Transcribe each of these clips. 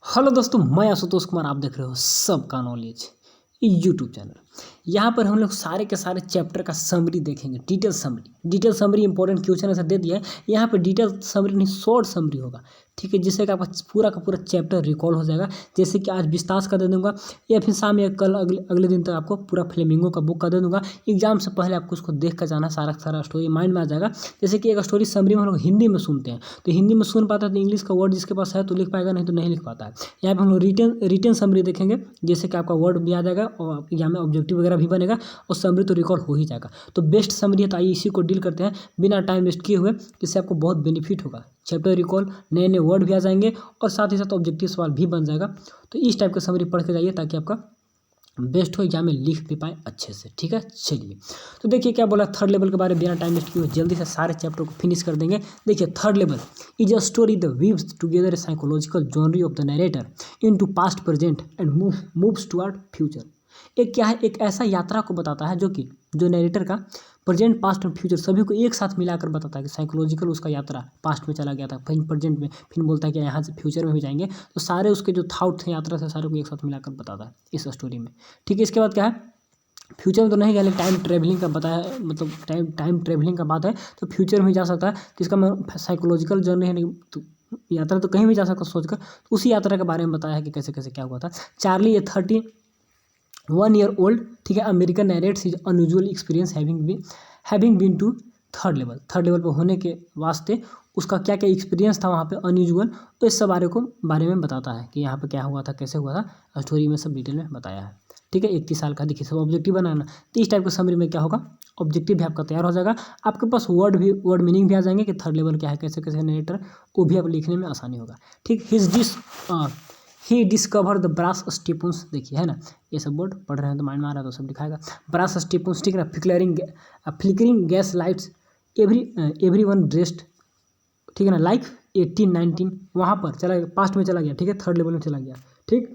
Hello दोस्तों, मैं आशुतोष कुमार। आप देख रहे हो सबका नॉलेज यूट्यूब चैनल। यहाँ पर हम लोग सारे के सारे चैप्टर का समरी देखेंगे। डिटेल समरी इंपॉर्टेंट क्वेश्चन ऐसा दे दिया है। यहाँ पर डिटेल समरी नहीं, शॉर्ट समरी होगा, ठीक है, जिससे कि आपका पूरा का पूरा चैप्टर रिकॉल हो जाएगा। जैसे कि आज विस्तार का दे दूंगा या फिर शाम या कल अगले दिन तक आपको पूरा फ्लेमिंगो का बुक का दे दूंगा। एग्जाम से पहले आपको उसको देख कर जाना, सारा स्टोरी माइंड में आ जाएगा। जैसे कि एक स्टोरी समरी में हम लोग हिंदी में सुनते हैं, तो हिंदी में सुन पाता है तो इंग्लिश का वर्ड जिसके पास है तो लिख पाएगा, नहीं तो नहीं लिख पाता है। यहाँ पे हम लोग रिटन समरी देखेंगे, जैसे कि आपका वर्ड भी आ जाएगा और एग्जाम में ऑब्जेक्टिव वगैरह भी बनेगा और समरी तो रिकॉल हो ही जाएगा। तो बेस्ट समरी है, तो आइए इसी को डील करते हैं बिना टाइम वेस्ट किए हुए। इससे आपको बहुत बेनिफिट होगा। चैप्टर रिकॉल, नए नए वर्ड भी आ जाएंगे और साथ ही साथ ऑब्जेक्टिव सवाल भी बन जाएगा। तो इस टाइप का समरी पढ़ के जाइए ताकि आपका बेस्ट हो, एग्जाम में लिख भी पाए अच्छे से, ठीक है। चलिए, तो देखिए क्या बोला थर्ड लेवल के बारे में। बिना टाइम वेस्ट किए हुए जल्दी से सारे चैप्टर को फिनिश कर देंगे। देखिए, third level is a story the weaves together a psychological genre of the narrator into past, present and moves toward future. एक क्या है, एक ऐसा यात्रा को बताता है जो नरेटर का प्रेजेंट, पास्ट और फ्यूचर सभी को एक साथ मिलाकर बताता है कि साइकोलॉजिकल उसका यात्रा पास्ट में चला गया था, फिर प्रेजेंट में, फिर बोलता है कि यहाँ से फ्यूचर में भी जाएंगे। तो सारे उसके जो थाउट थे यात्रा से सारे को एक साथ मिलाकर बताता है इस स्टोरी में, ठीक है। इसके बाद क्या है, फ्यूचर में तो नहीं गया लेकिन टाइम ट्रेवलिंग का बताया, मतलब टाइम ट्रेवलिंग का बात है तो फ्यूचर में जा सकता है। तो इसका साइकोलॉजिकल जर्नी है, नहीं तो यात्रा तो कहीं भी जा सकता सोचकर। तो उसी यात्रा के बारे में बताया है कि कैसे कैसे क्या हुआ था। चार्ली ए 31 ईयर ओल्ड, ठीक है, American narrates his unusual experience having been to third level पर होने के वास्ते उसका क्या क्या एक्सपीरियंस था वहाँ पे अनयूजुअल। तो इस सब बारे में बताता है कि यहाँ पे क्या हुआ था, कैसे हुआ था, स्टोरी में सब डिटेल में बताया है, ठीक है। 31 साल का, देखिए सब ऑब्जेक्टिव बनाना। तो इस टाइप का समरी में क्या होगा, ऑब्जेक्टिव भी आपका तैयार हो जाएगा। आपके पास वर्ड मीनिंग भी आ जाएंगे कि थर्ड लेवल क्या है, कैसे कैसे नरेटर, वो भी आप लिखने में आसानी होगा, ठीक। ही डिस्कवर द ब्रास स्टीपुन्स, देखिए है ना, ये सब वर्ड पढ़ रहे हैं तो माइंड में आ रहा है तो सब दिखाएगा। ब्रास स्टीपुन्स, ठीक है ना, flickering gas lights, every one dressed, ठीक है ना, लाइक 1819, वहाँ पर चला गया, पास्ट में चला गया, ठीक है, थर्ड लेवल में चला गया, ठीक।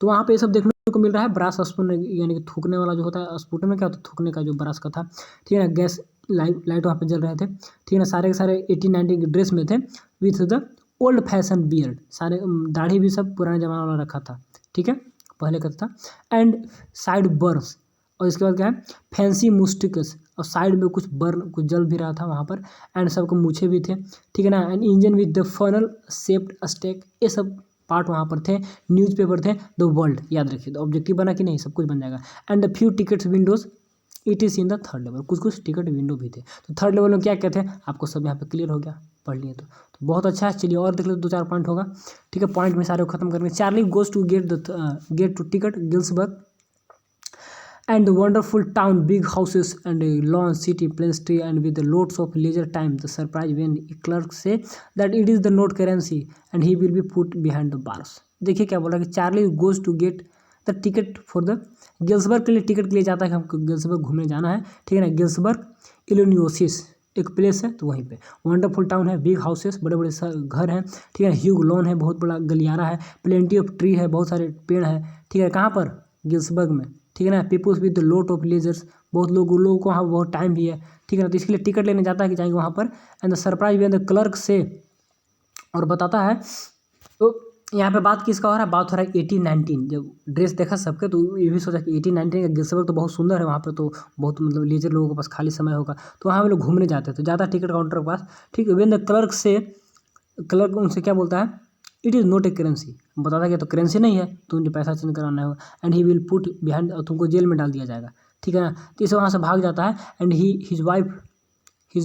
तो वहाँ पे ये सब देखने को मिल रहा है। ब्रास स्पून यानी कि थूकने वाला जो होता है, स्पूटन में क्या होता है, थूकने का जो ब्रास का था, ठीक है ना। गैस लाइट वहाँ पे जल रहे थे, ठीक है ना। सारे के सारे 1819 के ड्रेस में थे, with the old fashion beard, सारे दाढ़ी भी सब पुराने जमाना वाला रखा था, ठीक है, पहले का था। एंड साइड बर्न्स, और इसके बाद क्या है, फैंसी मुस्टिकस, और साइड में कुछ कुछ जल भी रहा था वहाँ पर। एंड सबको मूछे भी थे, ठीक है ना। And engine with the funnel shaped stack, ये सब पार्ट वहाँ पर थे। न्यूज़पेपर थे, द वर्ल्ड, याद रखिए। तो ऑब्जेक्टिव बना कि नहीं, सब कुछ बन जाएगा। And the few tickets Windows it is in the third level, कुछ टिकट विंडो भी थे। तो थर्ड लेवल में क्या क्या थे आपको सब यहाँ पे क्लियर हो गया, पढ़ लिए तो बहुत अच्छा है। चलिए और देख लो, 2-4 पॉइंट होगा, ठीक है, पॉइंट में सारे को खत्म करके। Charlie goes to get to ticket Galesburg and the wonderful town, big houses and a lawn, city, plains tree, and with lots of leisure time. The surprise when a clerk say that it is the note currency and he will be put behind the bars. देखिए क्या बोल रहा है कि Charlie goes to get the ticket for the Galesburg, के लिए ticket के लिए जाता है कि हमको गिल्सबर्ग घूमने जाना है, ठीक है ना। गिल्सबर्ग इलिनोइस एक प्लेस है, तो वहीं पे वंडरफुल टाउन है, बिग हाउसेस, बड़े बड़े घर हैं, ठीक है, ह्यूग लॉन है, बहुत बड़ा गलियारा है, प्लेंटी ऑफ ट्री है, बहुत सारे पेड़ हैं, ठीक है, कहाँ पर, गिल्सबर्ग में, ठीक है ना। Peoples with lot of leisures, बहुत लोगों को वहाँ बहुत टाइम भी है, ठीक है ना। तो इसके लिए टिकट लेने जाता है कि जाएंगे वहाँ पर। And the surprise when the clerk से, और बताता है। तो यहाँ पे बात किसका हो रहा है, बात हो रहा है 1819। जब ड्रेस देखा सबके तो ये भी सोचा कि 1819 का गिल्सबर्ग तो बहुत सुंदर है, वहाँ पर तो बहुत मतलब लीजर लोगों के पास खाली समय होगा, तो वहाँ पे लोग घूमने जाते हैं, तो ज़्यादा टिकट काउंटर के पास, ठीक है। व्हेन द क्लर्क उनसे क्या बोलता है, it is not a currency, बताता है कि तो करेंसी नहीं है, तो मुझे पैसा चेंज कराना है। And he will put behind, तुमको जेल में डाल दिया जाएगा, ठीक है ना। तो इसे वहाँ से भाग जाता है। एंड हिज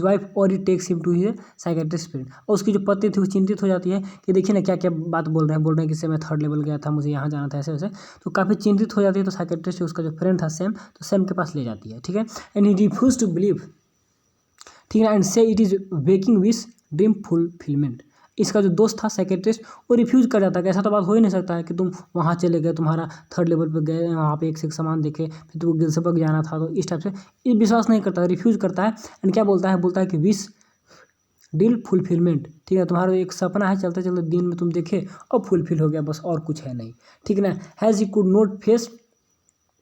वाइफ और he takes him to his psychiatrist friend, और उसकी जो पत्नी थी वो चिंतित हो जाती है कि देखिए ना क्या क्या बात बोल रहे हैं कि मैं थर्ड लेवल गया था, मुझे यहाँ जाना था, ऐसे वैसे, तो काफ़ी चिंतित हो जाती है। तो साइकेट्रिस्ट उसका जो फ्रेंड था सैम, तो सैम के पास ले जाती है, ठीक है। And he refuse to believe, ठीक है, and so it is waking wish dream fulfilment. इसका जो दोस्त था साइकेट्रिस्ट, वो रिफ्यूज़ कर जाता है कि ऐसा तो बात हो ही नहीं सकता है कि तुम वहाँ चले गए, तुम्हारा थर्ड लेवल पर गए, वहाँ पे एक से एक सामान देखे, फिर तुमको गिल्सबर्ग जाना था, तो इस टाइप से ये विश्वास नहीं करता, रिफ्यूज़ करता है। एंड क्या बोलता है कि विश डील फुलफिलमेंट, ठीक है, तुम्हारा एक सपना है, चलते चलते दिन में तुम देखे और फुलफिल हो गया, बस और कुछ है नहीं, ठीक है ना। Has he could not face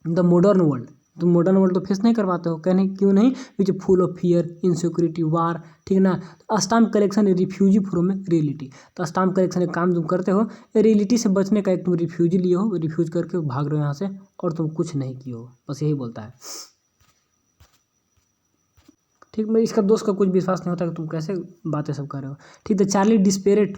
the modern world, तुम मॉडर्न वर्ल्ड तो फेस नहीं करवाते हो, कहने क्यों नहीं, विच फुल ऑफ फियर, इनसिक्योरिटी, वार, ठीक है ना। तो stamp collection refugee from reality, तो स्टाम्प कलेक्शन एक काम तुम करते हो रियलिटी से बचने का, एक तुम रिफ्यूजी लिए हो, रिफ्यूज करके भाग रहे हो यहाँ से और तुम कुछ नहीं किए हो, बस यही बोलता है। ठीक, मैं इसका दोस्त का कुछ विश्वास नहीं होता कि तुम कैसे बातें सब कर रहे हो। ठीक है, Charlie desperate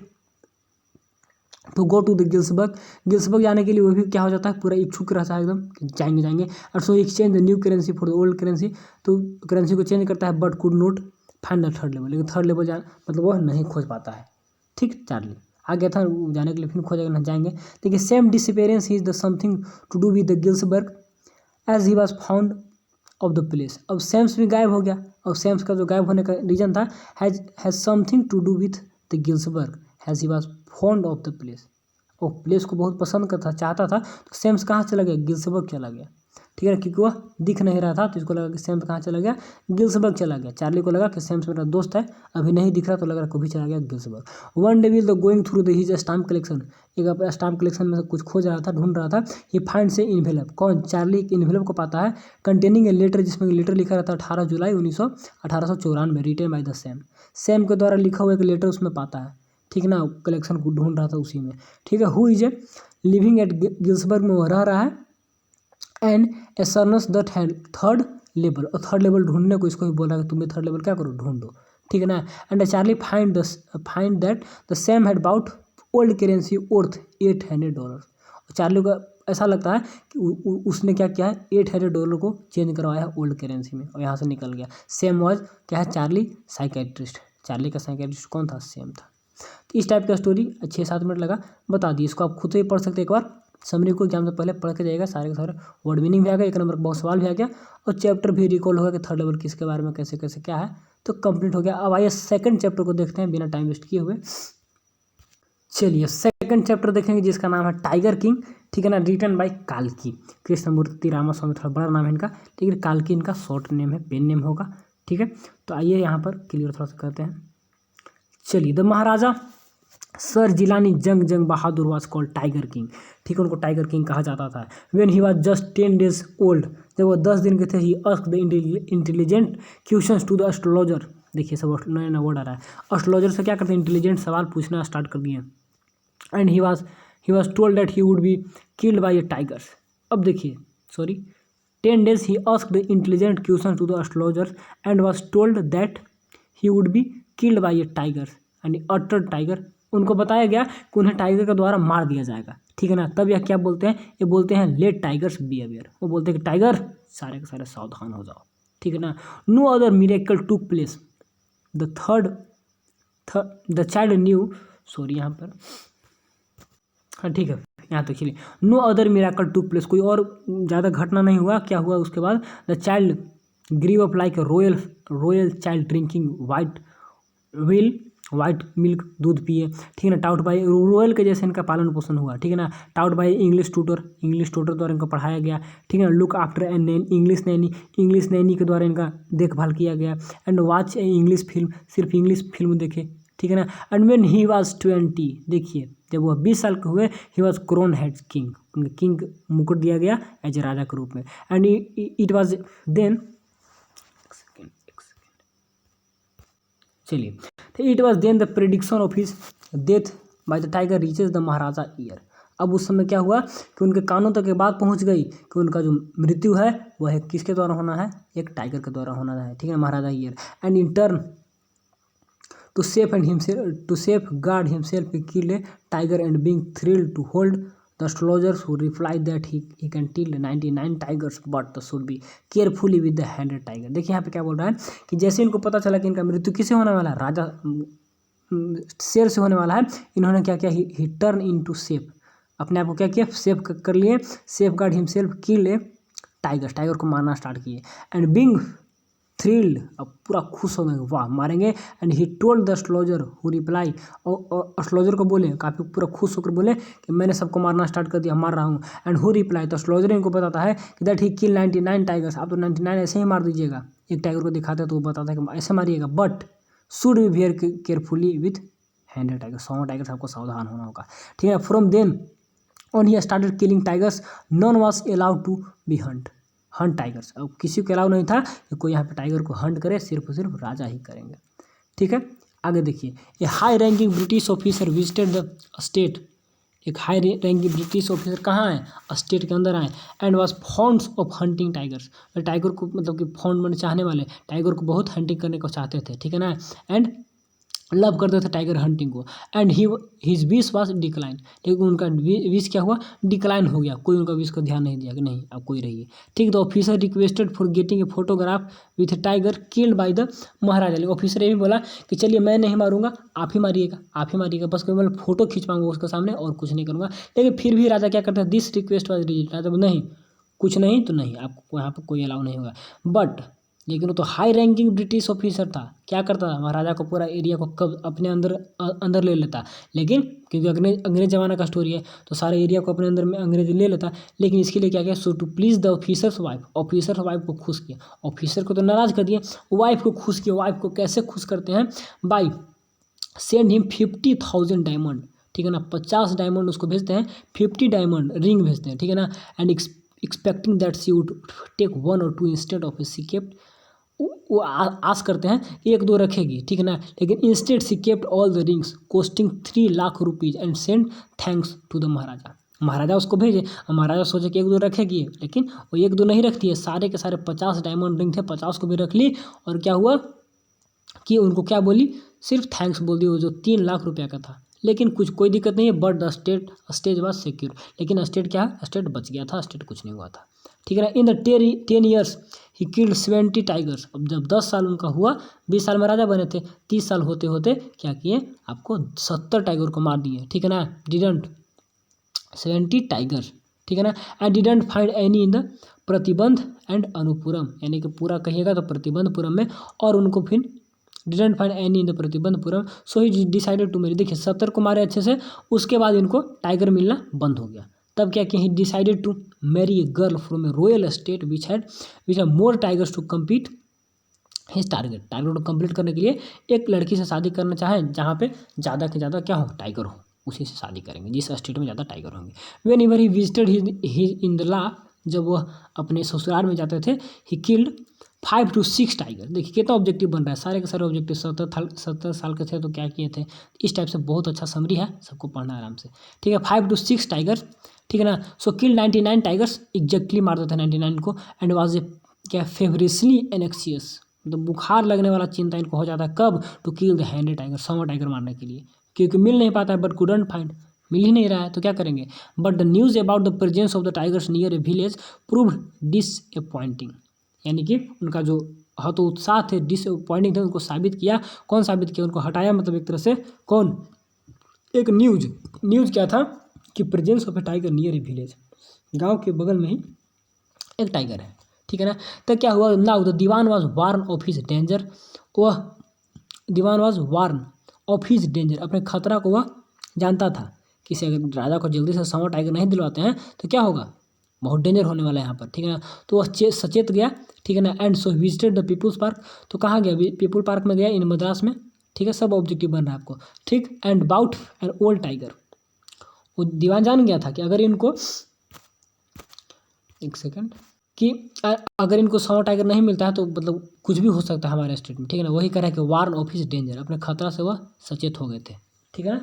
to go to the Galesburg, Galesburg जाने के लिए वो भी क्या हो जाता है, पूरा इच्छुक रहता है एकदम कि जाएंगे जाएंगे। और so exchange the new currency for the old currency, तो करेंसी को चेंज करता है but could note find the third level, लेकिन थर्ड लेवल मतलब वो नहीं खोज पाता है। ठीक, चार्ली आ गया था जाने के लिए, फिर खोजेगा ना जाएंगे। देखिए Sam disappearance is the something to do with the Galesburg as he was found of the place. अब सैम्स भी गायब हो गया, और सैम्स का जो गायब होने का रीजन था has something to do with the Galesburg has he was found of the place. वो प्लेस को बहुत पसंद करता चाहता था, तो सैम्स कहाँ चला गया, गिल्सबर्ग चला गया। ठीक है, क्योंकि वह दिख नहीं रहा था, तो इसको लगा कि सैम्स कहाँ चला गया, गिल्सबर्ग चला गया। चार्ली को लगा कि सैम्स मेरा दोस्त है, अभी नहीं दिख रहा, तो लग रहा कभी चला गया Galesburg. One day will the going through the his stamp collection, एक अपना स्टाम्प कलेक्शन में से कुछ खोज रहा था, ढूंढ रहा था। ही फाइंड से इन्वेलप, कौन, चार्ली एक इन्वेलप को पाता है, कंटेनिंग ए लेटर, जिसमें लेटर लिखा रहता है 18 जुलाई 1894, written by the Sam. Sam के द्वारा लिखा हुआ एक लेटर उसमें पाता है। ठीक ना, कलेक्शन को ढूंढ रहा था उसी में। ठीक है, who is a living at Galesburg में वो रह रहा है, and ascertains the third level, और थर्ड लेवल ढूंढने को इसको भी बोला कि तुम्हें थर्ड लेवल क्या करो, ढूंढो। ठीक है ना। And Charlie find that the same had bought old currency worth $800। Charlie को ऐसा लगता है कि उसने क्या किया है, $800 को चेंज करवाया है ओल्ड करेंसी में, और यहाँ से निकल गया। सेम वॉज क्या है, चार्ली साइकेट्रिस्ट, चार्ली का साइकेट्रिस्ट कौन था, सेम था। तो इस टाइप का स्टोरी 6-7 मिनट लगा बता दी। इसको आप खुद से ही पढ़ सकते हैं, एक बार समरी को एग्जाम से पहले पढ़ के जाएगा, सारे के सारे वर्ड मीनिंग भी आ गया, एक नंबर का बहुत सवाल भी आ गया, और चैप्टर भी रिकॉल होगा कि थर्ड लेवल किसके बारे में कैसे कैसे क्या है, तो कंप्लीट हो गया। अब आइए सेकंड चैप्टर को देखते हैं बिना टाइम वेस्ट किए हुए। चलिए सेकंड चैप्टर देखेंगे जिसका नाम है टाइगर किंग। ठीक है ना, रिटन बाय काल्की, कृष्णमूर्ति रामास्वामी, थोड़ा बड़ा नाम है इनका, लेकिन काल्की इनका शॉर्ट नेम है, पेन नेम होगा। ठीक है, तो आइए यहाँ पर क्लियर थोड़ा सा करते हैं। चलिए, the Maharaja sir Jilani Jung Bahadur was called tiger king. ठीक है, उनको टाइगर किंग कहा जाता था। When he was just 10 days old, जब वो 10 दिन के थे, he asked the intelligent questions to the astrologer. देखिए सब नया नया वर्ड आ रहा है, एस्ट्रोलॉजर से क्या करते हैं, इंटेलिजेंट सवाल पूछना स्टार्ट कर दिए। And he was told that he would be killed by a tigers. अब देखिए, sorry, 10 days he asked the intelligent question to the astrologer and was told that he would be killed by a tiger and utter tiger. उनको बताया गया कि उन्हें tiger के द्वारा मार दिया जाएगा। ठीक है ना, तब यह क्या बोलते हैं, ये बोलते हैं लेट टाइगर्स बी अवेयर। वो बोलते हैं कि टाइगर सारे के सारे सावधान हो जाओ। ठीक है ना, no other miracle took place the child knew, sorry यहाँ पर, हाँ ठीक है, यहाँ तक चलिए, no other miracle took place, कोई और ज़्यादा घटना नहीं हुआ। क्या हुआ उसके बाद, the child grew up like royal child drinking white milk, दूध पिए। ठीक है ना, टाउट बाई रॉयल के जैसे इनका पालन पोषण हुआ। ठीक है ना, टाउट बाई इंग्लिश ट्यूटर द्वारा इनको पढ़ाया गया। ठीक है ना, look after an English Naini के द्वारा इनका देखभाल किया गया। And watch A English film, सिर्फ इंग्लिश फिल्म देखे। ठीक है ना, एंड व्हेन ही वाज 20, देखिए जब वह 20 साल के हुए, he was crowned king, उनको किंग मुकुट दिया गया एज ए राजा के रूप में। एंड इट वाज देन, चलिए, तो it was then the prediction of his death by the tiger reaches the Maharaja ear. अब उस समय क्या हुआ कि उनके कानों तक ये बात पहुंच गई कि उनका जो मृत्यु है वह किसके द्वारा होना है, एक टाइगर के द्वारा होना है। ठीक है, maharaja year. And in turn to safeguard himself he killed a tiger and being thrilled to hold the astrologers who replied that he can kill 99 tigers but should be carefully with the 100 tiger. देखिए यहाँ पे क्या बोल रहा है कि जैसे इनको पता चला कि इनका मृत्यु किससे होने वाला है, राजा शेर से होने वाला है, इन्होंने क्या किया, ही टर्न इनटू सेफ, अपने आप को क्या किया, सेफ कर लिए, सेफ गार्ड हिमसेल्फ किल ए टाइगर को मारना स्टार्ट किए। एंड बीइंग थ्रिल्ड, अब पूरा खुश हो गए, वाह मारेंगे। And he told the astrologer who reply, और एस्ट्रोलॉजर को बोले, काफ़ी पूरा खुश होकर बोले कि मैंने सबको मारना स्टार्ट कर दिया, मार रहा हूँ। एंड हु रिप्लाई, तो एस्ट्रोलॉजर इनको बताता है कि दैट ही किल 99 टाइगर्स, आप तो 99 ऐसे ही मार दीजिएगा। एक टाइगर को दिखाते हैं तो वो बताता है कि ऐसे मारिएगा, but should be where carefully with 100 tiger, 100 tigers आपको सावधान होना होगा। ठीक है, from then on he started killing tigers, none was allowed to be hunt. Hunt tigers. अब किसी को अलाउ नहीं था कि कोई यहाँ पे टाइगर को हंट करे, सिर्फ और सिर्फ राजा ही करेंगे। ठीक है, आगे देखिए, a high ranking British officer visited the state. एक हाई रैंकिंग ब्रिटिश ऑफिसर कहाँ आए, स्टेट के अंदर आए, and was fond of hunting tigers. Tiger को मतलब कि फॉन्ड में चाहने वाले, टाइगर को बहुत हंटिंग करने को चाहते थे, ठीक है ना, एंड लव करते थे टाइगर हंटिंग को। And his wish was decline, लेकिन उनका विश क्या हुआ, डिक्लाइन हो गया, कोई उनका विश को ध्यान नहीं दिया कि नहीं अब कोई रहिए। ठीक, the officer requested for getting a photograph with a tiger killed by the maharaja. लेकिन ऑफिसर ये भी बोला कि चलिए मैं नहीं मारूंगा, आप ही मारिएगा, आप ही मारिएगा, बस केवल फोटो खींचवाऊंगा उसके सामने और कुछ नहीं करूंगा। लेकिन फिर भी राजा क्या करता है, दिस रिक्वेस्ट वाज रिजेक्टेड। राजा नहीं, कुछ नहीं तो नहीं, आपको यहाँ पर कोई अलाउ नहीं होगा। बट लेकिन वो तो हाई रैंकिंग ब्रिटिश ऑफिसर था, क्या करता था, महाराजा को पूरा एरिया को कब अपने अंदर ले लेता। लेकिन क्योंकि अंग्रेज जमाना का स्टोरी है तो सारे एरिया को अपने अंदर में अंग्रेज ले लेता। लेकिन इसके लिए क्या किया, so to please the officer's wife, officer wife को खुश किया। ऑफिसर को तो नाराज कर दिया, वाइफ को खुश किया। वाइफ को कैसे खुश करते हैं, बाई सेंड हिम 50,000 डायमंड। ठीक है ना, 50 डायमंड उसको भेजते हैं, 50 डायमंड रिंग भेजते हैं, ठीक है ना। And expecting that she would take 1 or 2 instead of a see kept, वो आस करते हैं कि 1-2 रखेगी, ठीक है ना। लेकिन instead she kept all the rings costing 3 lakh rupees and send thanks to the maharaja. Maharaja उसको भेजे, महाराजा सोचे कि 1-2 रखेगी, लेकिन वो 1-2 नहीं रखती है, सारे के सारे 50 डायमंड रिंग थे, 50 को भी रख ली। और क्या हुआ कि उनको क्या बोली, सिर्फ थैंक्स बोल दी, वो जो 3 लाख रुपया का था। लेकिन कोई दिक्कत नहीं है, but the stage was secure. लेकिन स्टेट क्या, स्टेट बच गया था, स्टेट कुछ नहीं हुआ था, ठीक है ना। In the 10 years he killed 70 tigers. अब जब 10 साल उनका हुआ, 20 साल में राजा बने थे, 30 साल होते होते क्या किए, आपको 70 टाइगर को मार दिए, ठीक है ना। डिडंट 70 टाइगर, ठीक है ना। And didn't find any in the प्रतिबंध एंड अनुपुरम, यानी कि पूरा कहिएगा तो प्रतिबंधपुरम में, और उनको फिर didn't find any in the Pratibandhapuram, so he decided to marry. देखिए 70 को मारे अच्छे से, उसके बाद इनको टाइगर मिलना बंद हो गया। तब क्या किया, he decided to marry a girl from a royal state which had more tigers to compete his target. Target को कंप्लीट करने के लिए एक लड़की से शादी करना चाहें जहाँ पे ज़्यादा से ज़्यादा क्या हो, टाइगर हो, उसी से शादी करेंगे जिस स्टेट में ज़्यादा टाइगर होंगे। Whenever he visited his in the law, जब वह अपने ससुराल में जाते थे, ही किल्ड 5 to 6 टाइगर। देखिए कितना ऑब्जेक्टिव बन रहा है, सारे के सारे ऑब्जेक्टिव। 70 साल के थे तो क्या किए थे, इस टाइप से बहुत अच्छा समरी है, सबको पढ़ना आराम से, ठीक है। 5 to 6 टाइगर, ठीक है ना। सो किल 99 टाइगर्स, एग्जैक्टली मारते थे 99 को। एंड वाज ए क्या, फेवरेसली एनेक्सियस, मतलब बुखार लगने वाला चिंता इनको हो जाता है, कब, to kill the 100 tiger, 100 tiger मारने के लिए, क्योंकि मिल नहीं पाता है, बट कुडंट फाइंड, मिल ही नहीं रहा है तो क्या करेंगे। But the news about the presence of the tigers near a village proved disappointing, यानी कि उनका जो हतोत्साह थे, डिसअपॉइंटिंग थे, उनको साबित किया। कौन साबित किया, उनको हटाया, मतलब एक तरह से कौन, एक न्यूज़ क्या था कि presence of A tiger near a village, गांव के बगल में ही एक टाइगर है, ठीक है ना। तो क्या हुआ, now the dewan was warn of his danger, वह dewan was warn of his danger, अपने खतरा को वह जानता था। किसी अगर राजा को जल्दी से 100 टाइगर नहीं दिलवाते हैं तो क्या होगा, बहुत डेंजर होने वाला है यहाँ पर, ठीक है ना। तो वह सचेत गया, ठीक है ना। And so visited the people's park, तो कहाँ गया, पीपुल पार्क में गया इन मद्रास में, ठीक है। सब ऑब्जेक्टिव बन रहा है आपको, ठीक। And bought an old tiger, वो दीवान जान गया था कि अगर इनको, एक सेकंड, कि अगर इनको 100 टाइगर नहीं मिलता है तो मतलब कुछ भी हो सकता है हमारे स्टेट में, ठीक है ना। वही कह रहा है कि वार्न ऑफ हिज डेंजर, अपने खतरा से वह सचेत हो गए थे, ठीक है ना,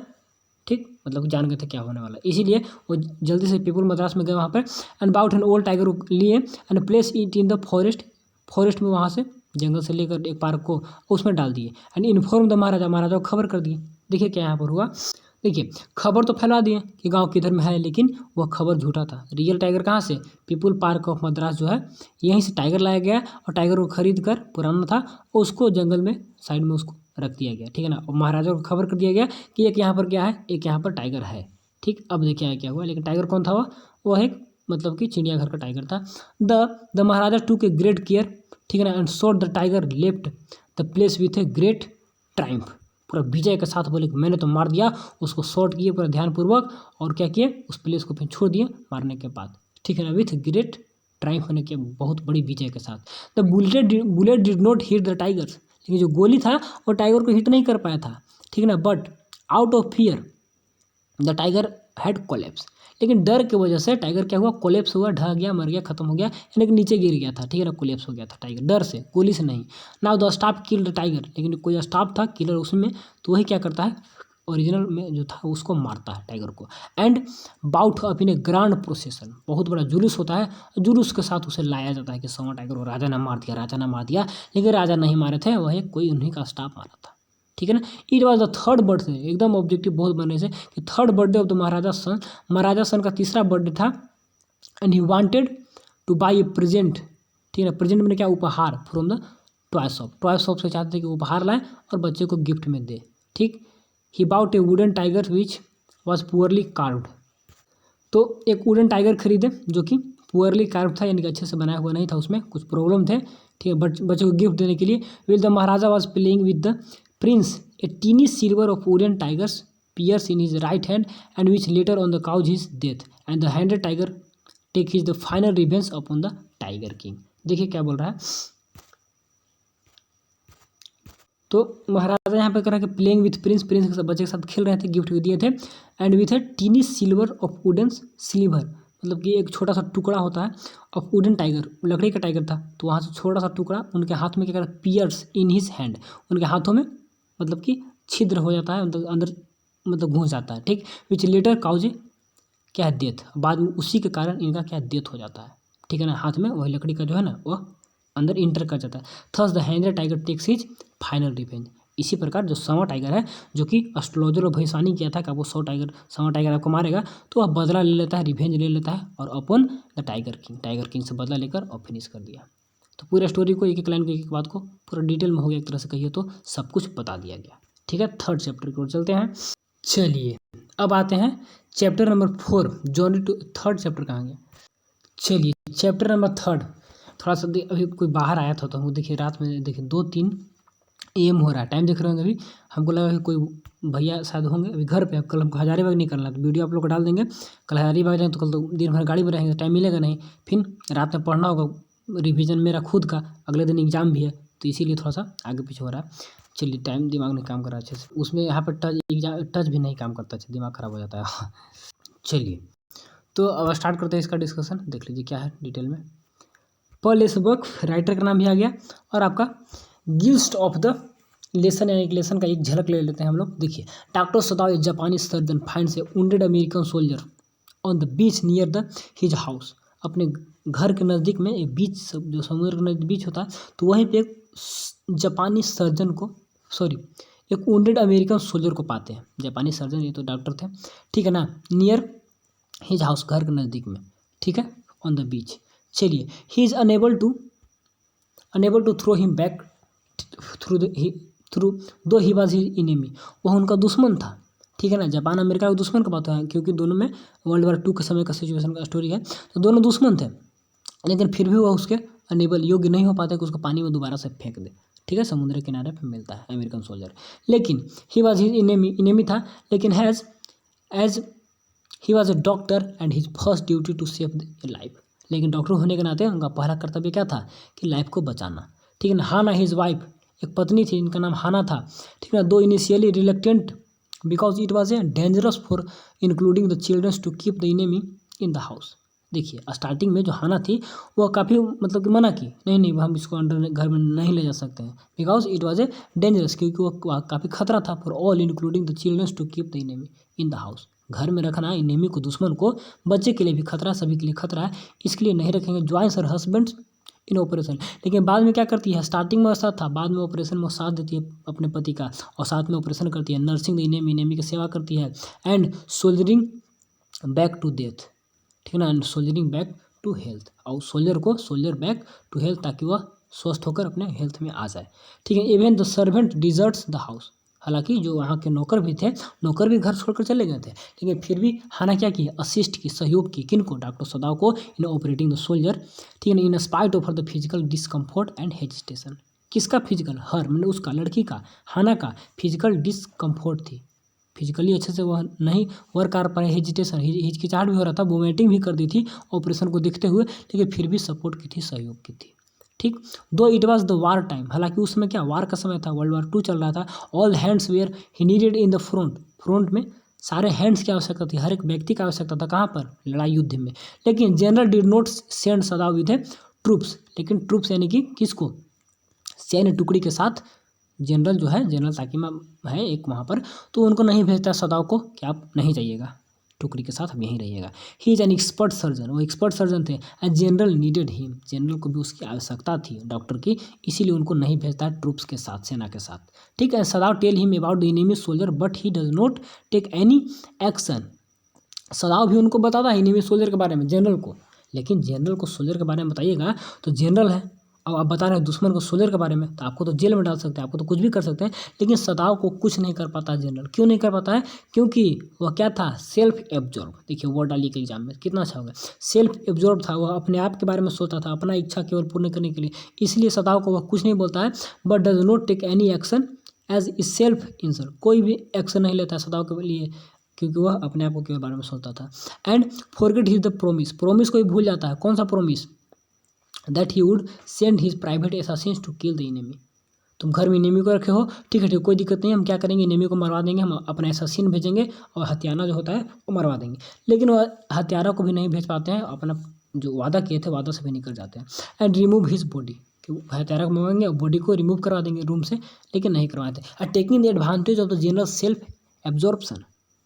ठीक, मतलब जान गए थे क्या होने वाला है, इसीलिए वो जल्दी से पीपुल मद्रास में गए वहाँ पर। And bought an old tiger लिए and place it in the forest में, वहाँ से जंगल से लेकर एक पार्क को उसमें डाल दिए। एंड इन्फॉर्म द महाराजा, महाराजा को खबर कर दिए। देखिए क्या यहाँ पर हुआ, देखिए खबर तो फैला दिए कि गांव किधर में है, लेकिन वह खबर झूठा था। रियल टाइगर कहाँ से, पीपुल पार्क ऑफ मद्रास जो है, यहीं से टाइगर लाया गया, और टाइगर को खरीद कर, पुराना था, उसको जंगल में साइड में उसको रख दिया गया, ठीक है ना। और महाराजा को खबर कर दिया गया कि एक यहाँ पर क्या है, एक यहाँ पर टाइगर है, ठीक। अब देखिए क्या हुआ, लेकिन टाइगर कौन था, वह एक मतलब कि चिड़ियाघर का टाइगर था। द महाराजा टूक ए ग्रेट केयर, ठीक है ना। And shot the tiger left the place with a great Triumph, पूरा विजय के साथ बोले कि मैंने तो मार दिया, उसको शॉट किए पूरा ध्यानपूर्वक, और क्या किए, उस प्लेस को फिर छोड़ दिए मारने के बाद, ठीक है ना, विथ ग्रेट ट्रायम्फ होने के बहुत बड़ी विजय के साथ। The bullet did not hit the tigers, लेकिन जो गोली था वो टाइगर को हिट नहीं कर पाया था, ठीक है ना। But out of fear the tiger had collapse. लेकिन डर की वजह से टाइगर क्या हुआ, कोलेप्स हुआ, ढह गया, मर गया, खत्म हो गया, यानी कि नीचे गिर गया था, ठीक है ना, कोलेप्स हो गया था टाइगर, डर से, गोली से नहीं। Now the staff killed tiger, लेकिन कोई स्टाफ था किलर उसमें, तो वही क्या करता है, ओरिजिनल में जो था उसको मारता है टाइगर को। And brought up in a grand procession, बहुत बड़ा जुलूस होता है, जुलूस के साथ उसे लाया जाता है कि सवा टाइगर को राजा ने मार दिया, राजा ने मार दिया, लेकिन राजा नहीं मारे थे, वह कोई उन्हीं का स्टाफ मारा था, ठीक है ना। It was the third birthday, एकदम ऑब्जेक्टिव बहुत बनने से कि थर्ड बर्थडे ऑफ द महाराजा सन, महाराजा सन का तीसरा बर्थडे था। And he wanted two by A present, ठीक है ना, प्रेजेंट में क्या, उपहार, from the toy shop, toy shop से चाहते थे कि उपहार लाए और बच्चे को गिफ्ट में दे, ठीक। He bought a wooden tiger which was poorly carved, तो एक वुडन टाइगर खरीदे जो कि पुअरली कार्व था, यानी कि अच्छे से बनाया हुआ नहीं था, उसमें कुछ प्रॉब्लम थे, ठीक है, बच्चे को गिफ्ट देने के लिए। Will the maharaja was playing with the prince a tiny silver of wooden tigers pierce in his right hand and which later on the cause his death and the hundredth tiger take his the final revenge upon the tiger king. देखिए क्या बोल रहा है, तो महाराजा यहाँ पे कह रहा है कि प्लेइंग विथ प्रिंस, प्रिंस के साथ, बच्चे के साथ खेल रहे थे, गिफ्ट भी दिए थे। And with a tiny silver of wooden silver, मतलब कि एक छोटा सा टुकड़ा होता है, ऑफ वुडन टाइगर, लकड़ी का टाइगर था, तो वहाँ से छोटा सा टुकड़ा उनके हाथ में क्या करा, पियर्स इन हिज हैंड, उनके हाथों में मतलब कि छिद्र हो जाता है, मतलब अंदर मतलब घुस जाता है, ठीक। विच लेटर काउजे क्या है, डेथ, बाद में उसी के कारण इनका क्या डेथ हो जाता है, ठीक है ना, हाथ में वही लकड़ी का जो है ना वह अंदर इंटर कर जाता है। Thus the hundredth tiger takes his final revenge, इसी प्रकार जो सवा टाइगर है, जो कि एस्ट्रोलॉजर और भविष्यवाणी किया था कि वो सवा टाइगर आपको मारेगा, तो वह बदला ले लेता है, रिवेंज ले लेता है, और अपन द टाइगर किंग से बदला लेकर और फिनिश कर दिया। तो पूरा स्टोरी को एक एक लाइन को, एक एक बात को पूरा डिटेल में हो गया, एक तरह से कहिए तो सब कुछ बता दिया गया, ठीक है। थर्ड चैप्टर की ओर चलते हैं। चलिए अब आते हैं chapter number 4, journey to, third chapter कहाँ गया, चलिए चैप्टर नंबर 3। थोड़ा सा अभी कोई बाहर आया था, तो हमको देखिए रात में देखिए 2-3 AM हो रहा है, टाइम देख रहे होंगे अभी, हमको लगा कि कोई भैया शायद होंगे अभी घर पे। कल हमको हजारीबाग निकलना है, तो वीडियो आप लोग को डाल देंगे, कल हजारीबाग जाएंगे, तो कल तो दिन भर गाड़ी में रहेंगे, टाइम मिलेगा नहीं, फिर रात में पढ़ना होगा, रिविजन मेरा खुद का, अगले दिन एग्जाम भी है, तो इसीलिए थोड़ा सा आगे पीछे हो रहा है। चलिए टाइम दिमाग नहीं काम कर रहा अच्छे से, उसमें यहाँ पर टच भी नहीं काम करता, दिमाग ख़राब हो जाता है। चलिए तो अब स्टार्ट करते हैं इसका डिस्कशन, देख लीजिए क्या है डिटेल में। पॉल एसबर्ग, राइटर का नाम भी आ गया, और आपका गिस्ट ऑफ द लेसन, यानी कि लेसन का एक झलक ले लेते हैं हम लोग। देखिए, doctor Sadao A Japanese surgeon finds A wounded American soldier on the beach near the his house, अपने घर के नज़दीक में एक बीच, जो समुद्र के नज़दीक बीच होता है, तो वहीं पे एक जापानी सर्जन को, सॉरी एक वुंडेड अमेरिकन सोल्जर को पाते हैं। जापानी सर्जन, ये तो डॉक्टर थे, ठीक है ना, नियर हिज हाउस, घर के नज़दीक में, ठीक है, ऑन द बीच। चलिए, he is unable to throw him back through though he was his enemy, वह उनका दुश्मन था, ठीक है ना, जापान अमेरिका का दुश्मन का बात है, क्योंकि दोनों में वर्ल्ड वार 2 के समय का सिचुएशन का स्टोरी है, तो दोनों दुश्मन थे, लेकिन फिर भी वह उसके अनेबल, योग्य नहीं हो पाते कि उसको पानी में दोबारा से फेंक दे, ठीक है, समुद्र किनारे पर मिलता है अमेरिकन सोल्जर। लेकिन ही वाज हिज इनेमी था, लेकिन as he was a doctor and his first duty to save the life, लेकिन डॉक्टर होने के नाते उनका पहला कर्तव्य क्या था, कि लाइफ को बचाना, ठीक है ना। हाना हिज वाइफ, एक पत्नी थी, इनका नाम हाना था, ठीक है ना, though initially reluctant because it was a dangerous for including the childrens to keep the enemy in the house. देखिए स्टार्टिंग में जो हाना थी वह काफ़ी मतलब कि मना की, नहीं हम इसको अंडर घर में नहीं ले जा सकते हैं, because it was a dangerous, क्योंकि वह काफ़ी खतरा था, for all including the childrens to keep the enemy in the house, घर में रखना इनेमी को, दुश्मन को, बच्चे के लिए भी खतरा, सभी के लिए खतरा है, इसके लिए नहीं रखेंगे। ज्वाइंस हर हस्बैंड्स इन ऑपरेशन, लेकिन बाद में क्या करती है, स्टार्टिंग में ऐसा था, बाद में ऑपरेशन में साथ देती है अपने पति का, और साथ में ऑपरेशन करती है, नर्सिंग इनेमी की सेवा करती है, and soldiering back to death, ठीक है ना, and soldiering back to health, और सोल्जर बैक टू हेल्थ, ताकि वह स्वस्थ होकर अपने हेल्थ में आ जाए, ठीक है। Even the servant deserts the house, हालांकि जो वहाँ के नौकर भी थे, नौकर भी घर छोड़कर चले गए थे, लेकिन फिर भी हाना क्या की, असिस्ट की, सहयोग की, किनको, डॉक्टर सदाओ को, इन ऑपरेटिंग द सोल्जर, ठीक है ना, in spite of the physical discomfort and hesitation. किसका फिजिकल, हर मतलब उसका, लड़की का, हाना का फिजिकल डिस्कम्फर्ट थी, फिजिकली अच्छे से वह नहीं वर्क कर पाए, हेजिटेशन, हिचकिचाहट भी हो रहा था, वोमिटिंग भी कर दी थी ऑपरेशन को देखते हुए, लेकिन फिर भी सपोर्ट की थी, सहयोग की थी, ठीक। दो it was the war time, हालांकि उस समय क्या वार का समय था, वर्ल्ड वार 2 चल रहा था, all hands were he needed in the front में सारे हैंड्स की आवश्यकता थी, हर एक व्यक्ति की आवश्यकता था कहाँ पर, लड़ाई युद्ध में। लेकिन general did not send सदाव with troops, लेकिन ट्रूप्स यानी कि किसको, सैन्य टुकड़ी के साथ जनरल जो है, जनरल ताकिमा है एक वहाँ पर, तो उनको नहीं भेजता सदाव को कि आप नहीं जाइएगा टुकड़ी के साथ, अब यहीं रहिएगा। He is an expert surgeon, वो एक्सपर्ट सर्जन थे। And general needed him, general को भी उसकी आवश्यकता थी डॉक्टर की, इसीलिए उनको नहीं भेजता ट्रूप्स के साथ, सेना के साथ। ठीक है, Sadao tell him about the enemy soldier but he does not take any action. Sadao भी उनको बताता है एनिमी सोल्जर के बारे में जनरल को, लेकिन जनरल को सोल्जर के बारे में बताइएगा तो जनरल है, अब आप बता रहे हैं दुश्मन को सोल्जर के बारे में, तो आपको तो जेल में डाल सकते हैं, आपको तो कुछ भी कर सकते हैं। लेकिन सदाव को कुछ नहीं कर पाता जनरल, क्यों नहीं कर पाता है, क्योंकि वह क्या था, सेल्फ एब्जॉर्ब। देखिए वर्ड डालिए के एग्जाम में, कितना अच्छा होगा, सेल्फ एब्जॉर्ब था, वह अपने आप के बारे में सोचता था, अपना इच्छा केवल पूर्ण करने के लिए, इसलिए सदाव को वह कुछ नहीं बोलता है। But does not take any action as is self insult, कोई भी एक्शन नहीं लेता है सदाव के लिए, क्योंकि वह अपने आप को केवल बारे में सोचता था। And forget his the promise, promise को ही भूल जाता है, कौन सा promise, that he would send his private assassins to kill the enemy. तुम घर में एनिमी को रखे हो, ठीक है ठीक, कोई दिक्कत नहीं, हम क्या करेंगे, एनिमी को मरवा देंगे, हम अपना एसासिन भेजेंगे और हत्यारा जो होता है वो मरवा देंगे। लेकिन वह हत्यारा को भी नहीं भेज पाते हैं, अपना जो वादा किए थे वादा से भी निकल जाते हैं। एंड रिमूव हिज बॉडी, कि हत्यारा को मरवाएंगे और बॉडी को रिमूव करवा देंगे रूम से, लेकिन नहीं करवाते। And taking the advantage of the general self absorption,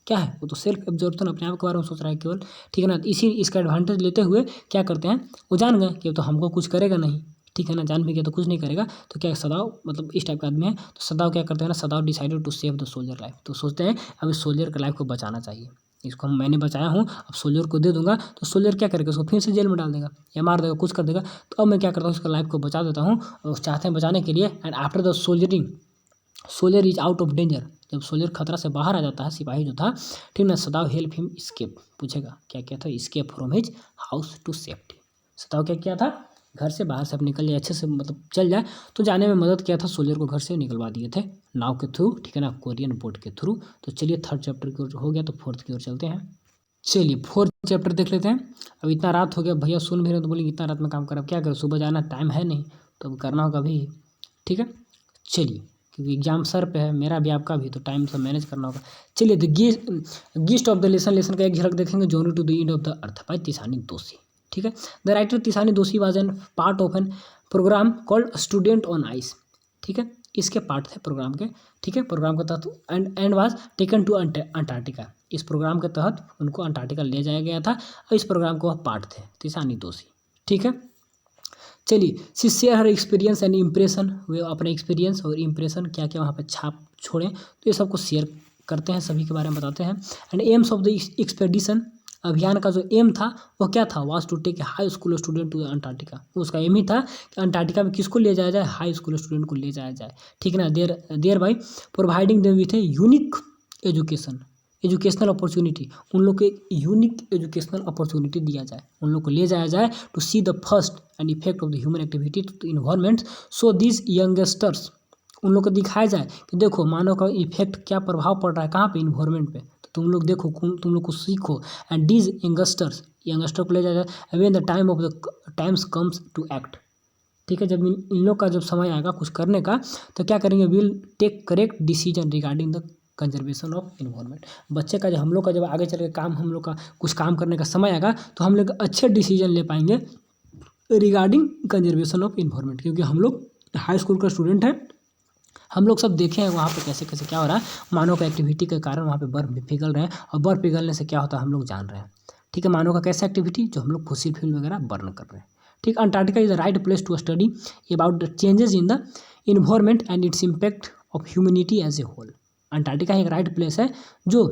क्या है वो तो सेल्फ एब्जॉर्प्शन, अपने आप के बारे में सोच रहा है केवल, ठीक है ना। इसका एडवांटेज लेते हुए क्या करते हैं, वो जान गए कि तो हमको कुछ करेगा नहीं, ठीक है ना, जान भी गया तो कुछ नहीं करेगा, तो क्या सदाव मतलब इस टाइप का आदमी है, तो सदाव क्या करते हैं ना, Sadao decided to save the soldier life, तो सोचते हैं अब इस सोल्जर के लाइफ को बचाना चाहिए, इसको मैंने बचाया हूँ, अब सोल्जर को दे दूंगा तो सोल्जर क्या करेगा, उसको फिर से जेल में डाल देगा या मार देगा, कुछ कर देगा। तो अब मैं क्या करता हूँ, उसका लाइफ को बचा देता हूँ, और चाहते हैं बचाने के लिए। And after the soldiering, soldier is out of danger, जब सोल्जर खतरा से बाहर आ जाता है, सिपाही जो था, ठीक ना, सदाव हेल्प हिम स्केप, पूछेगा क्या क्या था, escape from his house to safety. Sadao क्या किया था, घर से बाहर से अब निकल जाए, अच्छे से मतलब चल जाए, तो जाने में मदद किया था, सोल्जर को घर से निकलवा दिए थे नाव के थ्रू, ठीक है ना, कोरियन बोट के थ्रू। तो चलिए थर्ड चैप्टर की ओर हो गया, तो फोर्थ की ओर चलते हैं। चलिए फोर्थ चैप्टर देख लेते हैं। अब इतना रात हो गया, भैया सुन भी रहे तो बोलेंगे इतना रात में काम कर, अब क्या करें, सुबह जाना टाइम है नहीं, तो अब करना होगा अभी, ठीक है। चलिए क्योंकि एग्जाम सर पे है, मेरा भी आपका भी, तो टाइम सब मैनेज करना होगा। चलिए the gist of the lesson का एक झलक देखेंगे, journey to the end of the earth by Tishani Doshi, ठीक है। The writer Tishani Doshi was an part of an program called student on ice, ठीक है, इसके पार्ट थे प्रोग्राम के, ठीक है, प्रोग्राम के तहत and was taken to Antarctica, इस प्रोग्राम के तहत उनको अंटार्कटिका ले जाया गया था, और इस प्रोग्राम के वह पार्ट थे तिसानी दोषी, ठीक है। चलिए she share her experience and impression, वे अपने एक्सपीरियंस और इम्प्रेशन क्या क्या वहाँ पे छाप छोड़ें, तो ये सबको शेयर करते हैं, सभी के बारे में बताते हैं। And aims of the expedition, अभियान का जो एम था वो क्या था, was to take high school student to Antarctica, उसका एम ही था कि अंटार्कटिका में किसको ले जाया जाए, हाई स्कूल स्टूडेंट को ले जाया जाए, ठीक है ना। Thereby providing them with a unique educational opportunity, उन लोग को एक यूनिक एजुकेशनल अपॉर्चुनिटी दिया जाए, उन लोग को ले जाया जाए to see the first hand effect of the human activity to environment, so this youngsters, उन लोग को दिखाया जाए कि देखो मानव का इफेक्ट क्या प्रभाव पड़ रहा है, कहाँ पे, इन्वायरमेंट पे, तो तुम लोग देखो, तुम लोग को सीखो। एंड दिस यंगस्टर को ले जाया जाए when the time of the times comes to act, ठीक है, जब इन लोग का जब समय आएगा कुछ करने का, तो क्या करेंगे, will take correct decision regarding the conservation of environment. बच्चे का जब हम लोग का जब आगे चल के काम, हम लोग का कुछ काम करने का समय आएगा, तो हम लोग अच्छे डिसीजन ले पाएंगे रिगार्डिंग कंजर्वेशन ऑफ इन्वायरमेंट, क्योंकि हम लोग हाई स्कूल का स्टूडेंट है, हम लोग सब देखे हैं वहाँ पे कैसे कैसे क्या हो रहा है, मानव का एक्टिविटी के कारण वहाँ पे बर्फ पिघल रहे हैं, और बर्फ पिघलने से क्या होता है हम लोग जान रहे हैं, ठीक है। मानव का कैसा एक्टिविटी, जो हम लोग फॉसिल फ्यूल वगैरह बर्न कर रहे हैं, ठीक। Antarctica is the right place to study about the changes in the environment and its impact of humanity as a whole. Antarctica एक राइट प्लेस है जो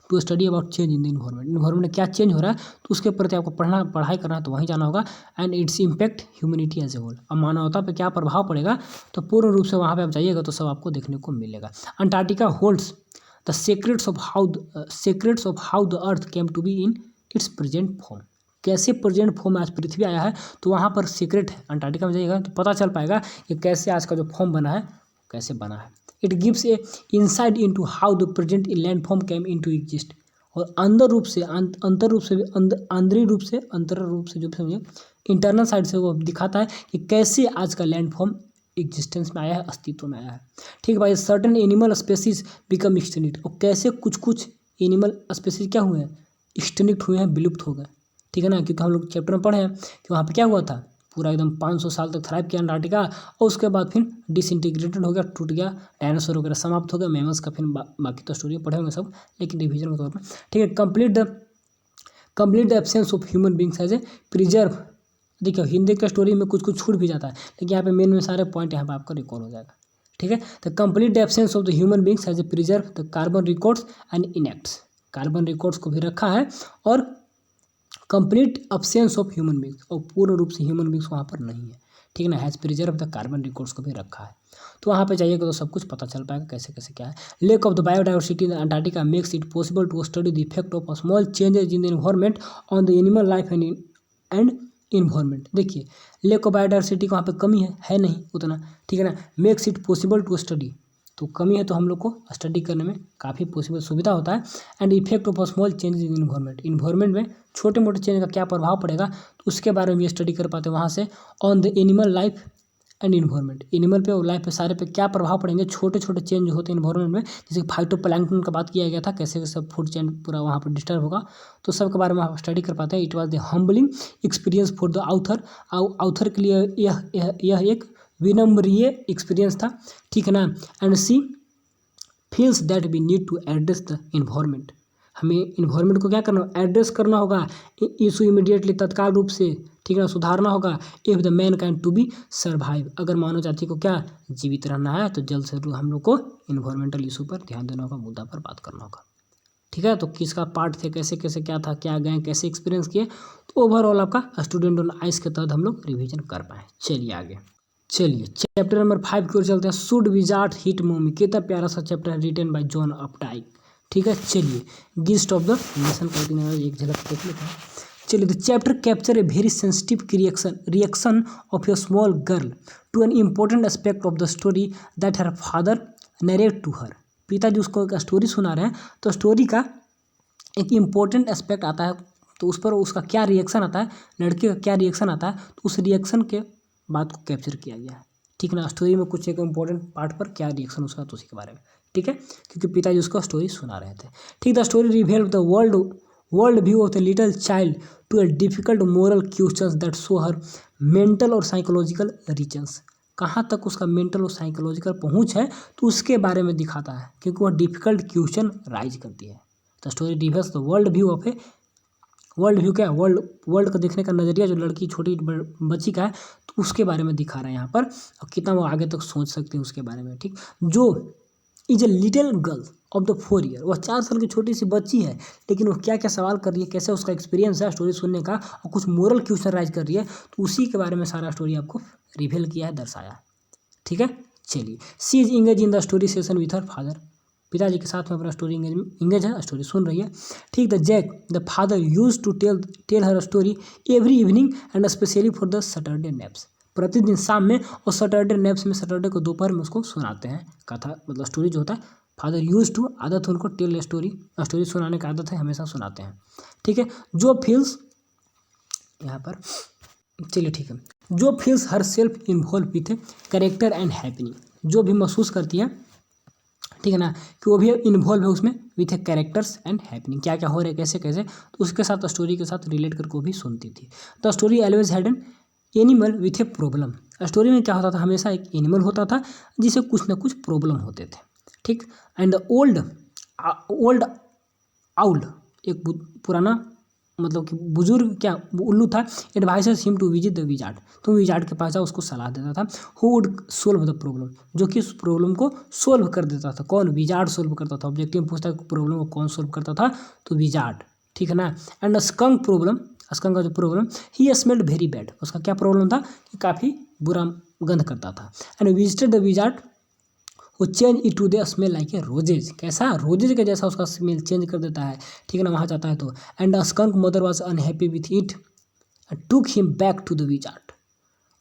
to study about change in the environment में क्या change हो रहा है, तो उसके प्रति आपको पढ़ाई करना है, तो वहीं जाना होगा। And its impact humanity as a whole, अब मानवता पे क्या प्रभाव पड़ेगा, तो पूर्ण रूप से वहाँ पे आप जाइएगा तो सब आपको देखने को मिलेगा। Antarctica holds the secrets of how the earth came to be in its present form, कैसे प्रेजेंट फॉर्म में आज पृथ्वी आया है, तो वहाँ पर सीक्रेट है। अंटार्कटिका में जाइएगा तो पता चल पाएगा कि कैसे आज का जो फॉर्म बना है कैसे बना है। It gives a insight into how the present land form came into exist, और अंतर रूप से आंतरिक रूप से जो समझिए इंटरनल साइड से वो दिखाता है कि कैसे आज का लैंड फॉर्म एग्जिस्टेंस में आया है, अस्तित्व में आया है, ठीक है भाई। Certain animal species become extinct, और कैसे कुछ एनिमल स्पीसीज क्या हुए हैं, एक्सटिंक्ट हुए हैं, विलुप्त हो गए, ठीक है ना, क्योंकि हम लोग चैप्टर में पढ़े हैं कि वहाँ पे क्या हुआ था, पूरा एकदम 500 साल तक थ्राइव किया अंटार्कटिका, और उसके बाद फिर डिसइंटीग्रेटेड हो गया, टूट गया, डायनासोर वगैरह समाप्त हो गया, मैमल्स का फिर बाकी तो स्टोरी पढ़े होंगे सब, लेकिन रिवीजन के तौर पर, ठीक है। Complete the absence of human beings as a preserve. देखिए हिंदी का स्टोरी में कुछ कुछ छूट भी जाता है, लेकिन यहाँ पे मेन में सारे पॉइंट यहाँ पे आपका रिकॉल हो जाएगा, ठीक है। The complete the absence of the human beings as a preserve the carbon records and enacts, carbon records को भी रखा है, और complete absence of human beings, और पूर्ण रूप से ह्यूमन बींग्स वहाँ पर नहीं है, ठीक है ना, has preserve the carbon records को भी रखा है। तो वहाँ पे जाइएगा तो सब कुछ पता चल पाएगा कैसे कैसे क्या है। Lack of the biodiversity in Antarctica makes it possible to study the effect of small changes in the environment on the animal life and environment. देखिए लेक ऑफ बायोडाइवर्सिटी का वहाँ पे कमी है नहीं उतना, ठीक है ना, makes it possible to study, तो कमी है तो हम लोग को स्टडी करने में काफ़ी पॉसिबल सुविधा होता है। And effect of small changes in environment में छोटे मोटे चेंज का क्या प्रभाव पड़ेगा, तो उसके बारे में स्टडी कर पाते हैं वहाँ से। On the animal life and environment, animal पे और लाइफ पे सारे पे क्या प्रभाव पड़ेंगे, छोटे छोटे चेंज होते हैं इन्वायरमेंट में, जैसे फाइटोप्लैंक्टन का बात किया गया था, कैसे कैसे फूड चेन पूरा वहाँ पर डिस्टर्ब होगा, तो सब के बारे में आप स्टडी कर पाते हैं। It was the humbling experience for the author के लिए यह एक विनम्रिय एक्सपीरियंस था, ठीक है ना। And she feels that we need to address the environment, हमें इन्वायरमेंट को क्या करना, एड्रेस करना होगा, इशू इमीडिएटली तत्काल रूप से, ठीक है ना, सुधारना होगा। If the man can to be survive, अगर मानव जाति को क्या जीवित रहना है तो जल्द से जल्द हम लोग को इन्वायरमेंटल इशू पर ध्यान देना होगा, मुद्दा पर बात करना होगा, ठीक है। तो किसका पार्ट थे, कैसे कैसे क्या था, क्या गए, कैसे एक्सपीरियंस किए, तो ओवरऑल आपका स्टूडेंट ऑन आइस के तहत हम लोग रिविजन कर पाए। चलिए आगे, चलिए चैप्टर नंबर 5 की ओर चलते हैं। शुड विजार्ड हिट मॉमी, कितना प्यारा सा चैप्टर है, रिटन बाय जॉन अपडाइक, ठीक है। चलिए gist of the lesson continue एक झलक देख लेते हैं। चलिए the chapter capture a very sensitive reaction of a small girl to an important aspect of the story that her father narrate to her. पिताजी उसको एक स्टोरी सुना रहे हैं, तो स्टोरी का एक इम्पोर्टेंट एस्पेक्ट आता है, तो उस पर उसका क्या रिएक्शन आता है, लड़के का क्या रिएक्शन आता है, तो उस रिएक्शन के बात को कैप्चर किया गया है, ठीक ना। स्टोरी में कुछ एक इम्पोर्टेंट पार्ट पर क्या रिएक्शन उसका, तो उसी के बारे में, ठीक है, क्योंकि पिताजी उसको स्टोरी सुना रहे थे, ठीक। The story reveal the world view of the little child to a difficult moral questions that show her mental और साइकोलॉजिकल रीजन्स, कहाँ तक उसका मेंटल और साइकोलॉजिकल पहुँच है, तो उसके बारे में दिखाता है, क्योंकि वह डिफिकल्ट क्वेश्चन राइज करती है। The story reveals the world view of A, world view क्या है, वर्ल्ड को देखने का नज़रिया जो लड़की छोटी बच्ची का है, तो उसके बारे में दिखा रहा है यहाँ पर, और कितना वो आगे तक सोच सकते हैं उसके बारे में, ठीक। जो is a little girl of the 4 year, वह 4 साल की छोटी सी बच्ची है, लेकिन वो क्या क्या सवाल कर रही है, कैसे उसका एक्सपीरियंस है स्टोरी सुनने का, और कुछ मोरल क्वेश्चन राइज कर रही है, तो उसी के बारे में सारा स्टोरी आपको रिवील किया है, दर्शाया, ठीक है। चलिए she is engage in the story session with her father, पिताजी के साथ में अपना स्टोरी इंगेज है, स्टोरी सुन रही है, ठीक। The Jack the father use to tell her story every evening and specially for the Saturday naps, प्रतिदिन शाम में और सैटरडे नैप्स में, सैटरडे को दोपहर में उसको सुनाते हैं कथा, मतलब स्टोरी जो होता है, फादर यूज टू, आदत है उनको टेल स्टोरी सुनाने का आदत है, हमेशा सुनाते हैं, ठीक है। जो फील्स यहाँ पर, चलिए ठीक है, जो feels her self involve with character and happening, जो भी महसूस करती है, ठीक है ना, कि वो भी इन्वॉल्व है उसमें with A characters and happening, क्या क्या हो रहा है, कैसे कैसे, तो उसके साथ स्टोरी के साथ रिलेट करके वो भी सुनती थी। The story always had an animal with a problem, story में क्या होता था, हमेशा एक एनिमल होता था जिसे कुछ ना कुछ प्रॉब्लम होते थे, ठीक। एंड द ओल्ड आउल, एक पुराना मतलब कि बुजुर्ग क्या उल्लू था, advises him to visit the wizard, तो विजार्ड के पास जाओ, उसको सलाह देता था, who would solve the problem, जो कि उस प्रॉब्लम को सोल्व कर देता था, कौन, विजार्ड सोल्व करता था, ऑब्जेक्टिव पूछता है प्रॉब्लम को कौन सोल्व करता था, तो विजार्ड, ठीक है ना। एंड स्कंक प्रॉब्लम, स्कंक का जो प्रॉब्लम, ही स्मेल्ड वेरी बैड, उसका क्या प्रॉब्लम था कि काफ़ी बुरा गंध करता था। एंड विजिटेड द विजार्ड वो change it to the smell like a roses, कैसा, रोजेज के जैसा उसका स्मेल चेंज कर देता है, ठीक है ना, वहाँ जाता है तो। And skunk mother was unhappy with it took him back to the wizard,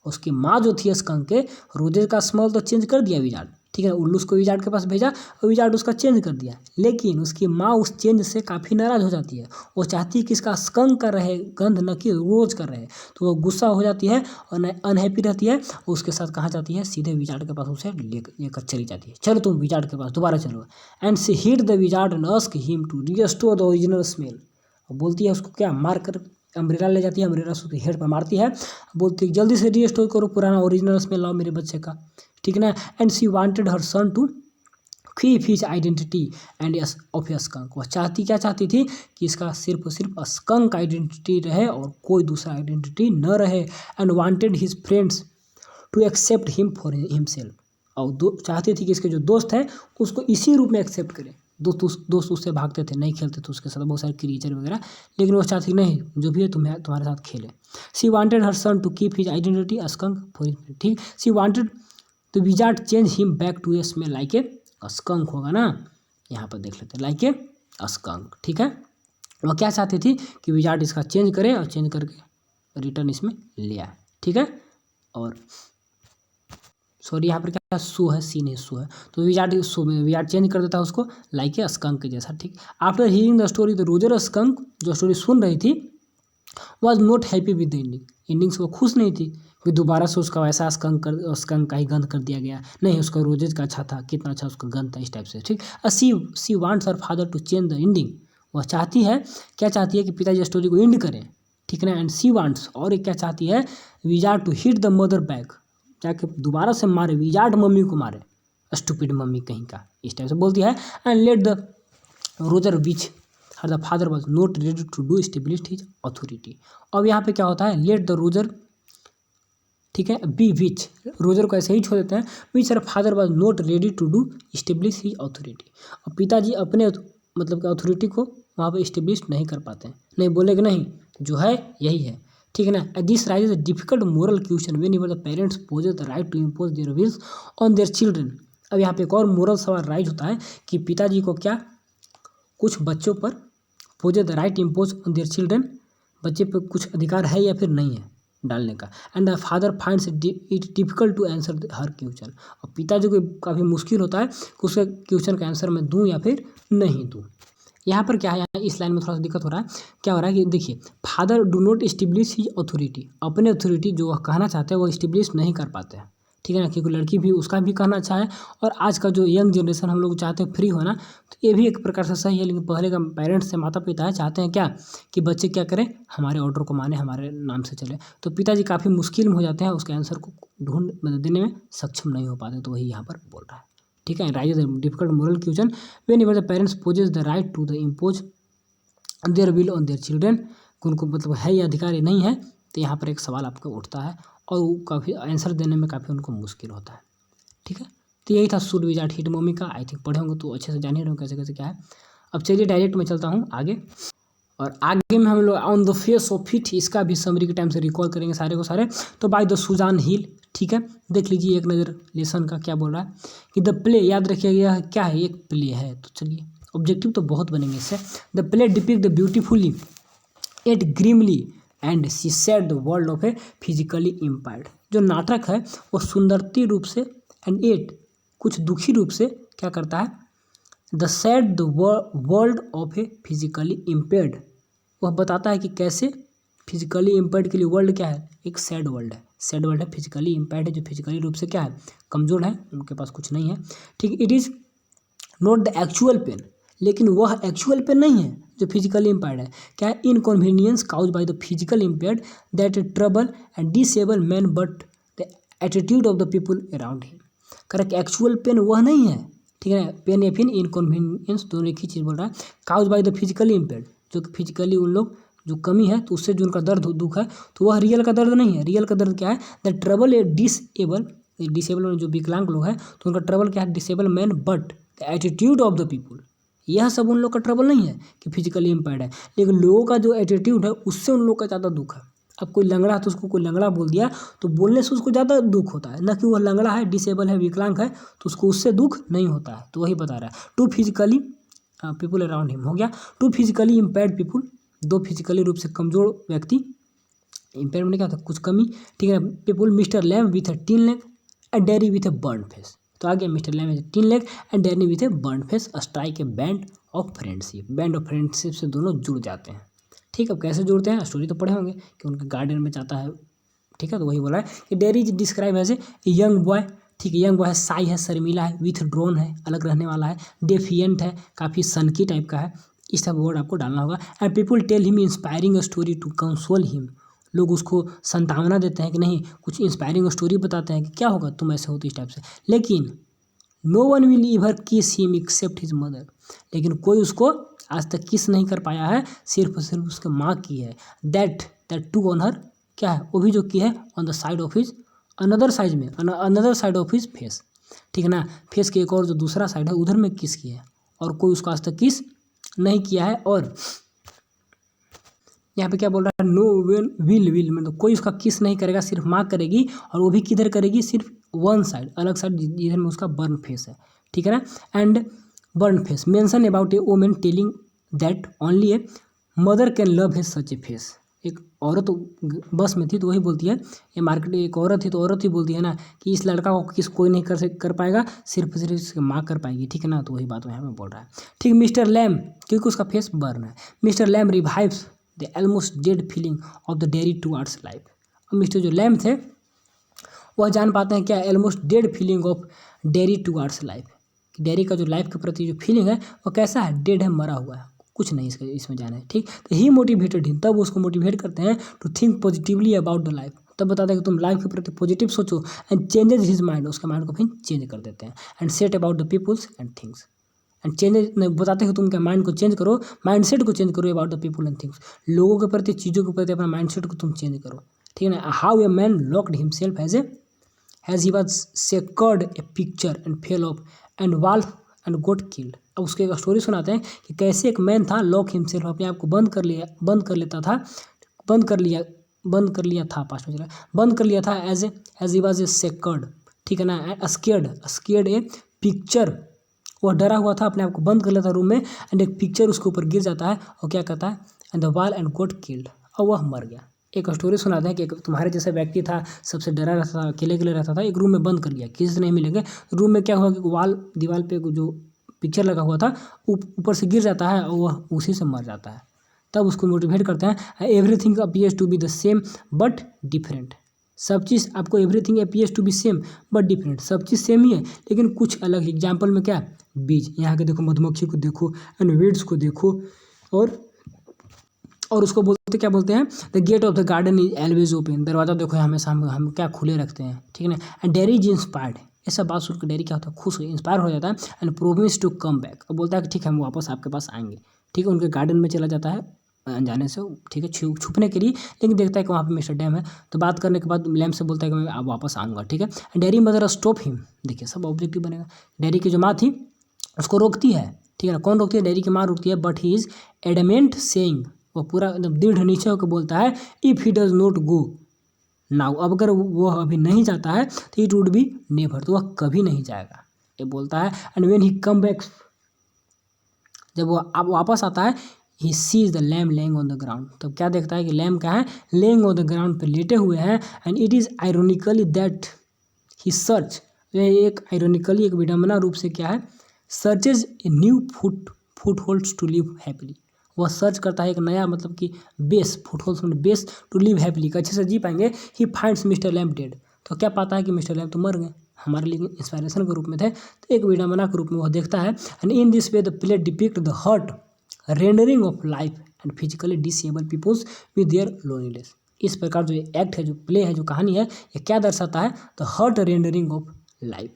उसकी माँ जो थी स्कंक के, रोजेज का स्मेल तो चेंज कर दिया विजार्ड, ठीक है। उल्लू उसको विजार्ड के पास भेजा और विजार्ड उसका चेंज कर दिया, लेकिन उसकी माँ उस चेंज से काफ़ी नाराज़ हो जाती है। वो चाहती है कि इसका स्कंक कर रहे गंध, न कि रोज कर रहे। तो वो गुस्सा हो जाती है और अनहैप्पी रहती है और उसके साथ कहाँ जाती है, सीधे विजार्ड के पास उसे लेकर चली जाती है। चलो तुम विजार्ड के पास दोबारा चलो। And she hit the wizard and ask him to restore the original smell. बोलती है उसको क्या, मार कर अम्ब्रेला ले जाती है, अम्ब्रेला उसके हेड पर मारती है, बोलती है जल्दी से रिस्टोर करो पुराना ओरिजिनल स्मेल लाओ मेरे बच्चे का, ठीक है ना। And she wanted her son to keep his identity and of a skunk. वह क्या चाहती थी कि इसका सिर्फ और सिर्फ स्कंक आइडेंटिटी रहे और कोई दूसरा आइडेंटिटी न रहे। And wanted his friends to accept him for himself. और चाहती थी कि इसके जो दोस्त हैं उसको इसी रूप में एक्सेप्ट करें। दोस्त उससे भागते थे, नहीं खेलते थे उसके साथ, बहुत सारे क्रिएचर वगैरह, लेकिन वो चाहती नहीं जो भी है तुम्हारे साथ खेले। She wanted her son to keep his identity skunk for him, ठीक। She wanted the wizard change him back to a smell like a skunk, होगा ना, यहाँ पर देख लेते हैं, लाइक ए स्कंक, ठीक है। वह क्या चाहती थी कि विजार्ड इसका चेंज करे और चेंज करके रिटर्न इसमें ले आए, ठीक है। और सॉरी यहाँ पर क्या सो है, सी नहीं सो है, तो विजार्ड चेंज कर देता है उसको लाइक ए स्कंक के जैसा, ठीक। After hearing the story the Roger skunk, जो स्टोरी सुन रही थी, was not happy with the ending से वो खुश नहीं थी कि दोबारा से उसका वैसा स्कंक का ही गंध कर दिया गया, नहीं उसका रोजेज का अच्छा था, कितना अच्छा उसका गंध था, इस टाइप से, ठीक। She wants her father to change the ending. वह चाहती है, क्या चाहती है कि पिताजी स्टोरी को एंड करें, ठीक है ना। एंड सी वांट्स, और एक क्या चाहती है, wizard to hit the mother back, जाके दोबारा से मारे, विजार्ड मम्मी को मारे, स्टूपिड मम्मी कहीं का, इस टाइप से बोलती है। And let the roger which her the father was not ready to do establish his authority. अब यहाँ पे क्या होता है, लेट द रोजर, ठीक है, बी विच, रोजर को ऐसे ही छोड़ देते हैं, which her father was not ready to do establish his authority. और पिताजी अपने मतलब अथॉरिटी को वहाँ पर स्टेब्लिश नहीं कर पाते हैं, नहीं बोलेगे नहीं, जो है यही है, ठीक है ना। This raise a difficult moral question whenever the parents poses the right to impose their wills on their children. अब यहाँ पे एक और मोरल सवाल राइज होता है कि पिताजी को क्या कुछ बच्चों पर poses the right impose on their children, बच्चे पर कुछ अधिकार है या फिर नहीं है डालने का। And the father finds it difficult to answer her question. और पिताजी को काफ़ी मुश्किल होता है कि उसके क्वेश्चन का आंसर मैं दूँ या फिर नहीं दूँ। यहाँ पर क्या है, यहाँ इस लाइन में थोड़ा सा दिक्कत हो रहा है, क्या हो रहा है कि देखिए, father do not establish his authority, अपने अथॉरिटी जो वह कहना चाहते हैं वो इस्टेब्लिश नहीं कर पाते हैं, ठीक है ना, क्योंकि लड़की भी उसका भी कहना अच्छा है। और आज का जो यंग जनरेशन हम लोग चाहते हैं फ्री होना, तो ये भी एक प्रकार से सही है, लेकिन पहले का पेरेंट्स से माता पिता है चाहते हैं क्या कि बच्चे क्या करें, हमारे ऑर्डर को माने, हमारे नाम से चले। तो पिताजी काफ़ी मुश्किल में हो जाते हैं, उसके आंसर को ढूंढ देने में सक्षम नहीं हो पाते, तो वही यहाँ पर बोल रहा है, ठीक है। Raise the difficult moral question whenever the parents poses the right to the impose their will on their children, उनको मतलब है या अधिकार नहीं है, तो यहाँ पर एक सवाल आपको उठता है और वो काफ़ी आंसर देने में काफ़ी उनको मुश्किल होता है, ठीक है। तो यही था शुड विजार्ड हिट मम्मी का, आई थिंक पढ़े होंगे तो अच्छे से जान ही रहे हो कैसे कैसे क्या है। अब चलिए डायरेक्ट मैं चलता हूँ आगे, और आगे में हम लोग on the face of it, इसका भी समरी के टाइम से रिकॉल करेंगे सारे को सारे। तो बाय द सुजान हिल, ठीक है, देख लीजिए एक नज़र लेसन का क्या बोल रहा है कि द प्ले, याद रखिएगा क्या है, एक प्ले है। तो चलिए ऑब्जेक्टिव तो बहुत बनेंगे इससे। The play depict the beautifully at grimly and she said the world of a physically impaired. जो नाटक है वो सुंदरती रूप से एंड एट कुछ दुखी रूप से क्या करता है, the sad the world of a physically impaired, वह बताता है कि कैसे फिजिकली इम्पेयर्ड के लिए वर्ल्ड क्या है, एक सैड वर्ल्ड है, सैड वर्ल्ड है, फिजिकली इम्पेयर्ड है, जो फिजिकली रूप से क्या है, कमज़ोर है, उनके पास कुछ नहीं है, ठीक। It is not the actual pain, लेकिन वह एक्चुअल पेन नहीं है जो फिजिकली इम्पेयर्ड है, क्या है, inconvenience cause by the physical impaired that trouble and disable man but the attitude of the people around him. Correct, actual pain वह नहीं है, ठीक है, पेन या फिर इनकन्वीनियंस दोनों एक ही चीज़ बोल रहा है। Cause by the physically impaired, जो कि फिजिकली उन लोग जो कमी है तो उससे जो उनका दर्द दुख है, तो वह रियल का दर्द नहीं है। रियल का दर्द क्या है, द ट्रबल ए डिसेबल जो विकलांग लोग हैं तो उनका ट्रबल क्या है, disable man but the attitude of the people, यह सब उन लोग का ट्रबल नहीं है कि फिजिकली इम्पेयर्ड है, लेकिन लोगों का जो एटीट्यूड है उससे उन लोग का ज़्यादा दुख है। अब कोई लंगड़ा है तो उसको कोई लंगड़ा बोल दिया तो बोलने से उसको ज़्यादा दुख होता है, ना कि वह लंगड़ा है, डिसेबल है, विकलांग है तो उसको उससे दुख नहीं होता है। तो वही बता रहा है, to physically people around him हो गया, to physically impaired people, to physically रूप से कमज़ोर व्यक्ति, इम्पेयरमेंट क्या होता है, कुछ कमी, ठीक है। People mister Lamb with a tin leg, a Derry with a burn face, तो आ गया mister Lamb has 10 leg and Danny with a burn face strike a band of friendship. Band of friendship से दोनों जुड़ जाते हैं। ठीक, अब कैसे जुड़ते हैं स्टोरी तो पढ़े होंगे कि उनके गार्डन में जाता है। ठीक है, तो वही बोला है कि Derry is describe as a young boy. ठीक है, यंग बॉय है, साई है, शर्मीला है, विथ ड्रोन है, अलग रहने वाला है, डेफिएंट है, काफ़ी सनकी टाइप का है। इस टाइप वर्ड आपको डालना होगा। And people tell him inspiring story to console him. लोग उसको संतावना देते हैं कि नहीं, कुछ इंस्पायरिंग स्टोरी बताते हैं कि क्या होगा तुम ऐसे हो तो इस टाइप से। लेकिन नो वन विल एवर किस हिम एक्सेप्ट हिज मदर। लेकिन कोई उसको आज तक किस नहीं कर पाया है, सिर्फ उसके माँ की है। दैट टू ऑन हर, क्या है वो भी जो की है on the side of his another side में, another side of his face. ठीक है ना, फेस के एक और जो दूसरा साइड है उधर में किस की है, और कोई उसको आज तक किस नहीं किया है। और यहाँ पे क्या बोल रहा है, नो विल मतलब कोई उसका किस नहीं करेगा, सिर्फ माँ करेगी, और वो भी किधर करेगी, सिर्फ वन साइड, अलग साइड जिधर में उसका बर्न फेस है। ठीक है ना। And burn face mention about A women telling that only a mother can love है सच ए फेस। एक औरत बस में थी तो वही बोलती है, ये मार्केट एक औरत थी तो औरत ही बोलती है ना कि इस लड़का को किस कोई नहीं कर पाएगा, सिर्फ इसकी माँ कर पाएगी। ठीक है ना, तो वही बात यहाँ में बोल रहा है। ठीक, मिस्टर लैम, क्योंकि उसका फेस बर्न है, Mr Lamb revives the almost dead feeling of the Derry towards life. अब मिस्टर जो लैम थे वह जान पाते हैं क्या, almost dead feeling of Derry towards life. Derry का जो लाइफ के प्रति जो फीलिंग है वो कैसा है, डेड है, मरा हुआ है, कुछ नहीं इसमें जाना है। ठीक, तो ही मोटिवेटेड हिम, तब उसको मोटिवेट करते हैं to think positively about the life. तब बताते हैं कि तुम लाइफ के प्रति पॉजिटिव सोचो। एंड चेंजेज हिज माइंड, उसके माइंड को फिर चेंज कर देते हैं। And set about the peoples and things. And changes बताते हैं कि तुम क्या माइंड को चेंज करो, माइंड सेट को चेंज करो about the people and things. लोगों के प्रति, चीज़ों के प्रति अपना माइंड सेट को तुम चेंज करो। ठीक है ना। How a man locked himself as he was secured a picture and fell off and wolf and got killed। अब उसके एक स्टोरी सुनाते हैं कि कैसे एक मैन था, लॉक हिमसेल्फ, अपने आप को बंद कर लिया था पास्ट में चला, बंद कर लिया था as he was a secured. ठीक है ना। स्केर्ड ए पिक्चर, वह डरा हुआ था, अपने आप को बंद कर लेता रूम में, एंड एक पिक्चर उसके ऊपर गिर जाता है और क्या कहता है, and the wall and got killed, और वह मर गया। एक स्टोरी सुनाते हैं कि एक तुम्हारे जैसा व्यक्ति था, सबसे डरा रहता था, अकेले रहता था, एक रूम में बंद कर लिया, किसी से नहीं मिलेंगे। रूम में क्या हुआ कि दीवार पे जो पिक्चर लगा हुआ था ऊपर से गिर जाता है और वह उसी से मर जाता है। तब उसको मोटिवेट करते हैं, everything appears to be the same but different. सब चीज़ आपको, everything appears to be same but different, सब चीज़ सेम ही है लेकिन कुछ अलग। एग्जाम्पल में क्या, बीज, यहाँ के देखो, मधुमक्खी को देखो, एंड वीड्स को देखो, और उसको क्या बोलते हैं, the gate of the garden is always open. दरवाजा देखो हमेशा हम क्या खुले रखते हैं। ठीक है ना। एंड डेरी इज इंस्पायर्ड, ऐसा बात सुनकर डेरी क्या होता है, खुश हो, इंस्पायर हो जाता है। And promise to come back, और बोलता है कि ठीक है हम वापस आपके पास आएंगे। ठीक है, उनके गार्डन में चला जाता है अनजाने से, ठीक है, छुपने के लिए, लेकिन देखता है कि वहाँ पे मिस्टर डैम है। तो बात करने के बाद लैम से बोलता है कि मैं आप वापस आऊँगा। ठीक है। And dairy mother stop him, देखिए सब ऑब्जेक्टिव बनेगा। डेरी की जो माँ थी उसको रोकती है। ठीक है ना, कौन रोकती है, डेरी की माँ रोकती है। But he is adamant saying, वो पूरा एकदम दृढ़ नीचे होकर बोलता है, if he does not go now, अब अगर वो अभी नहीं जाता है तो इट वुड बी नेवर, तो वह कभी नहीं जाएगा, ये बोलता है। And when he come back, जब वो अब वापस आता है, he sees the Lamb lying on the ground, तब क्या देखता है कि लैम क्या है, लेइंग ऑन द ग्राउंड पे लेटे हुए हैं। And it is ironically that he search, एक आयरोनिकली, एक विडम्बना रूप से क्या है, searches a new foot holds to live happily, वह सर्च करता है एक नया, मतलब कि बेस, foot holds base to live happily, अच्छे से जी पाएंगे। He finds Mr Lamb dead, तो क्या पाता है कि मिस्टर लैम तो मर गए, हमारे लिए इंस्पायरेशन के रूप में थे, तो एक विडम्बना के रूप में वह देखता है। And in this way the play depict the heart rendering of life and physically disable peoples with their loneliness. इस प्रकार जो एक्ट है, जो प्ले है, जो कहानी है, ये क्या दर्शाता है, the heart rendering of life.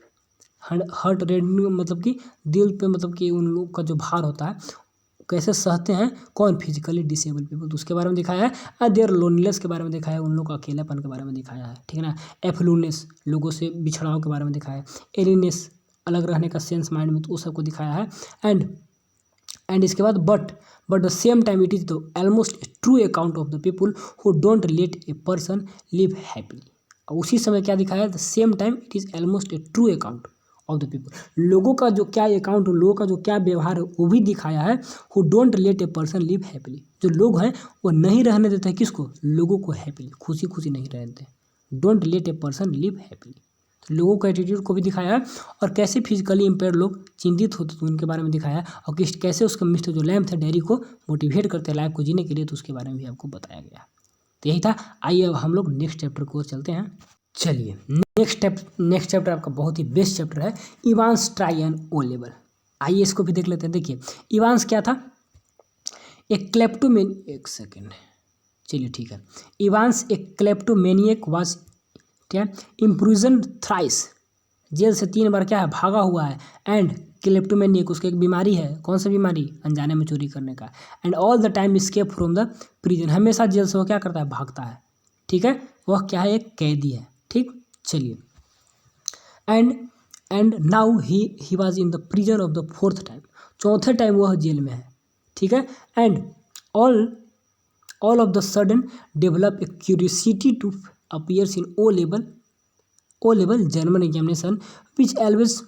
Heart rendering मतलब कि दिल पे, मतलब कि उन लोग का जो भार होता है कैसे सहते हैं, कौन, फिजिकली डिसेबल पीपल, तो उसके बारे में दिखाया है। देयर लोनलेस के बारे में दिखाया है, उन लोग का अकेलापन के बारे में दिखाया है। ठीक है ना। एफलूनेस, लोगों से बिछड़ाव के बारे में दिखाया है। एलिनेस, अलग रहने का सेंस माइंड में, तो उस सबको दिखाया है। एंड इसके बाद but the same time it is the almost true account of the people who don't let a person live happily. उसी समय क्या दिखाया है, the same time it is almost A true account of the people, लोगों का जो क्या account, लोगों का जो क्या व्यवहार है वो भी दिखाया है। Who don't let a person live happily, जो लोग हैं वो नहीं रहने देते हैं किसको, लोगों को हैप्पीली, खुशी खुशी नहीं रहने देते। Don't let a person live happily, तो लोगों का एटीट्यूड को भी दिखाया है और कैसे फिजिकली इम्पेयर्ड लोग चिंतित होते तो उनके बारे में दिखाया है और कैसे उसका मिस्टर जो लैम्प थे डेरी को मोटिवेट करते हैं लाइफ को जीने के लिए, तो उसके बारे में भी आपको बताया गया। तो यही था। आइए अब हम लोग नेक्स्ट चैप्टर को चलते हैं। चलिए नेक्स्ट चैप्टर आपका बहुत ही बेस्ट चैप्टर है, Evans try and O level. आइए इसको भी देख लेते हैं। देखिए इवांस क्या था, एक एक सेकेंड, चलिए ठीक है। इवांस एक क्लेप्टोमेनियक वाज क्या, इम्प्रूजन थ्राइस, जेल से 3 बार क्या है भागा हुआ है, एंड क्लेप्टोमेनियक उसकी एक बीमारी है, कौन सा बीमारी, अनजाने में चोरी करने का, and all the time escape from the prison, हमेशा जेल से वो क्या करता है, भागता है, ठीक है, वह क्या है, एक कैदी है, ठीक। चलिए and now he was in the prison of the 4th time, चौथे टाइम वह जेल में है, ठीक है। And all of the sudden develop a curiosity to appears in O level German examination which always